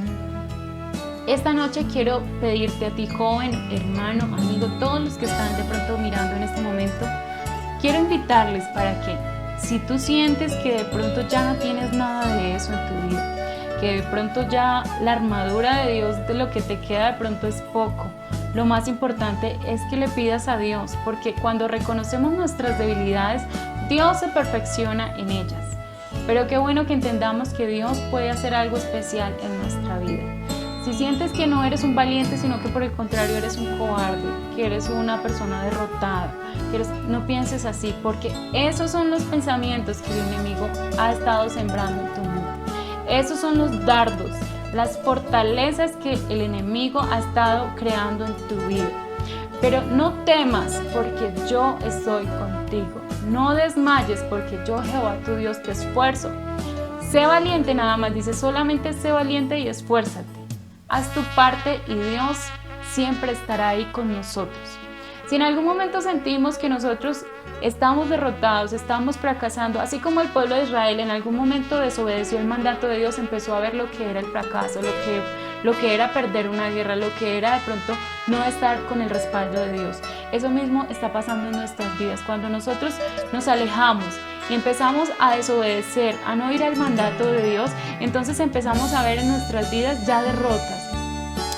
Esta noche quiero pedirte a ti, joven, hermano, amigo, todos los que están de pronto mirando en este momento, quiero invitarles para que, si tú sientes que de pronto ya no tienes nada de eso en tu vida, que de pronto ya la armadura de Dios de lo que te queda de pronto es poco, lo más importante es que le pidas a Dios, porque cuando reconocemos nuestras debilidades, Dios se perfecciona en ellas. Pero qué bueno que entendamos que Dios puede hacer algo especial en nuestra vida. Si sientes que no eres un valiente, sino que por el contrario eres un cobarde, que eres una persona derrotada, no pienses así, porque esos son los pensamientos que el enemigo ha estado sembrando en tu mente. Esos son los dardos, las fortalezas que el enemigo ha estado creando en tu vida. Pero no temas, porque yo estoy contigo. No desmayes, porque yo, Jehová tu Dios, te esfuerzo. Sé valiente, nada más dice, solamente sé valiente y esfuérzate. Haz tu parte y Dios siempre estará ahí con nosotros. Si en algún momento sentimos que nosotros estamos derrotados, estamos fracasando, así como el pueblo de Israel en algún momento desobedeció el mandato de Dios, empezó a ver lo que era el fracaso, lo que era perder una guerra, lo que era de pronto no estar con el respaldo de Dios. Eso mismo está pasando en nuestras vidas. Cuando nosotros nos alejamos y empezamos a desobedecer, a no ir al mandato de Dios, entonces empezamos a ver en nuestras vidas ya derrotas.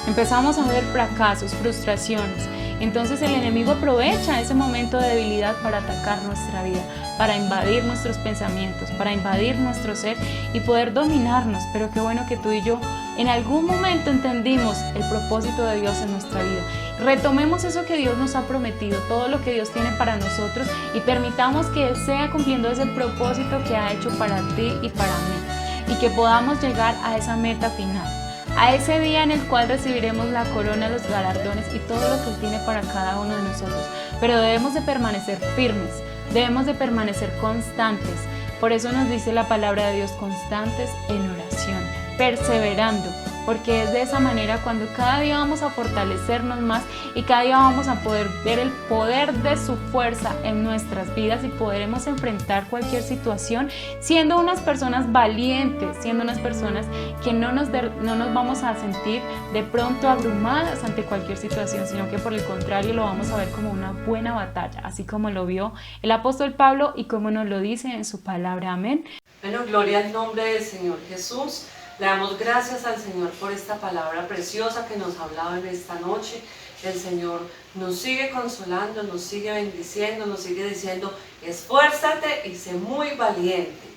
Empezamos a ver fracasos, frustraciones. Entonces el enemigo aprovecha ese momento de debilidad para atacar nuestra vida, para invadir nuestros pensamientos, para invadir nuestro ser y poder dominarnos. Pero qué bueno que tú y yo en algún momento entendimos el propósito de Dios en nuestra vida. Retomemos eso que Dios nos ha prometido, todo lo que Dios tiene para nosotros y permitamos que Él sea cumpliendo ese propósito que ha hecho para ti y para mí y que podamos llegar a esa meta final, a ese día en el cual recibiremos la corona, los galardones y todo lo que Él tiene para cada uno de nosotros. Pero debemos de permanecer firmes, debemos de permanecer constantes. Por eso nos dice la palabra de Dios, constantes en oración, perseverando, porque es de esa manera cuando cada día vamos a fortalecernos más y cada día vamos a poder ver el poder de su fuerza en nuestras vidas y podremos enfrentar cualquier situación siendo unas personas valientes, siendo unas personas que no nos vamos a sentir de pronto abrumadas ante cualquier situación, sino que por el contrario lo vamos a ver como una buena batalla, así como lo vio el apóstol Pablo y como nos lo dice en su palabra. Amén. Bueno, gloria al nombre del Señor Jesús. Le damos gracias al Señor por esta palabra preciosa que nos ha hablado en esta noche. El Señor nos sigue consolando, nos sigue bendiciendo, nos sigue diciendo, esfuérzate y sé muy valiente.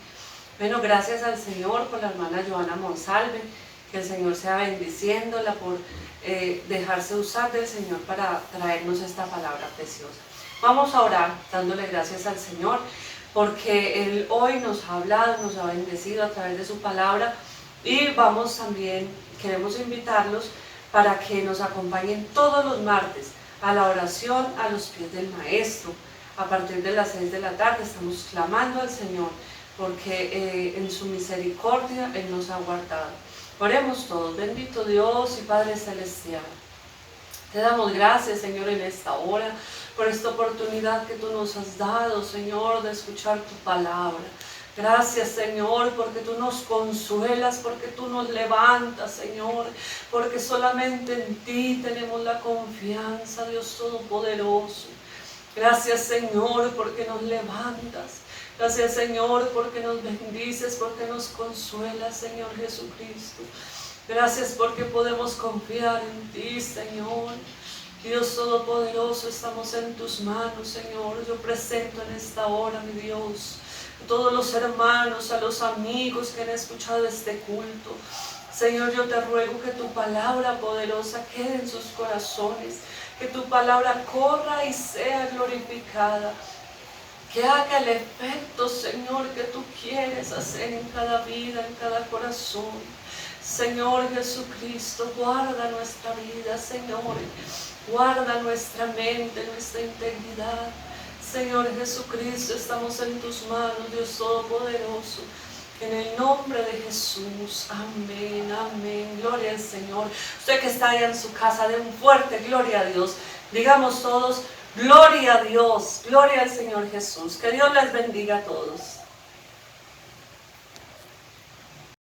Bueno, gracias al Señor por la hermana Joana Monsalve, que el Señor sea bendiciéndola por dejarse usar del Señor para traernos esta palabra preciosa. Vamos a orar dándole gracias al Señor porque Él hoy nos ha hablado, nos ha bendecido a través de su palabra y vamos también, queremos invitarlos para que nos acompañen todos los martes a la oración a los pies del Maestro. A partir de las 6 de la tarde estamos clamando al Señor porque en su misericordia Él nos ha guardado. Oremos todos. Bendito Dios y Padre Celestial, te damos gracias, Señor, en esta hora por esta oportunidad que tú nos has dado, Señor, de escuchar tu palabra. Gracias, Señor, porque tú nos consuelas, porque tú nos levantas, Señor, porque solamente en ti tenemos la confianza, Dios Todopoderoso. Gracias, Señor, porque nos levantas. Gracias, Señor, porque nos bendices, porque nos consuelas, Señor Jesucristo. Gracias porque podemos confiar en ti, Señor. Dios Todopoderoso, estamos en tus manos, Señor. Yo presento en esta hora, mi Dios, a todos los hermanos, a los amigos que han escuchado este culto. Señor, yo te ruego que tu palabra poderosa quede en sus corazones, que tu palabra corra y sea glorificada, que haga el efecto, Señor, que tú quieres hacer en cada vida, en cada corazón. Señor Jesucristo, guarda nuestra vida, Señor, guarda nuestra mente, nuestra integridad. Señor Jesucristo, estamos en tus manos, Dios Todopoderoso. En el nombre de Jesús, amén, amén, gloria al Señor. Usted que está allá en su casa, den un fuerte gloria a Dios. Digamos todos, gloria a Dios, gloria al Señor Jesús. Que Dios les bendiga a todos.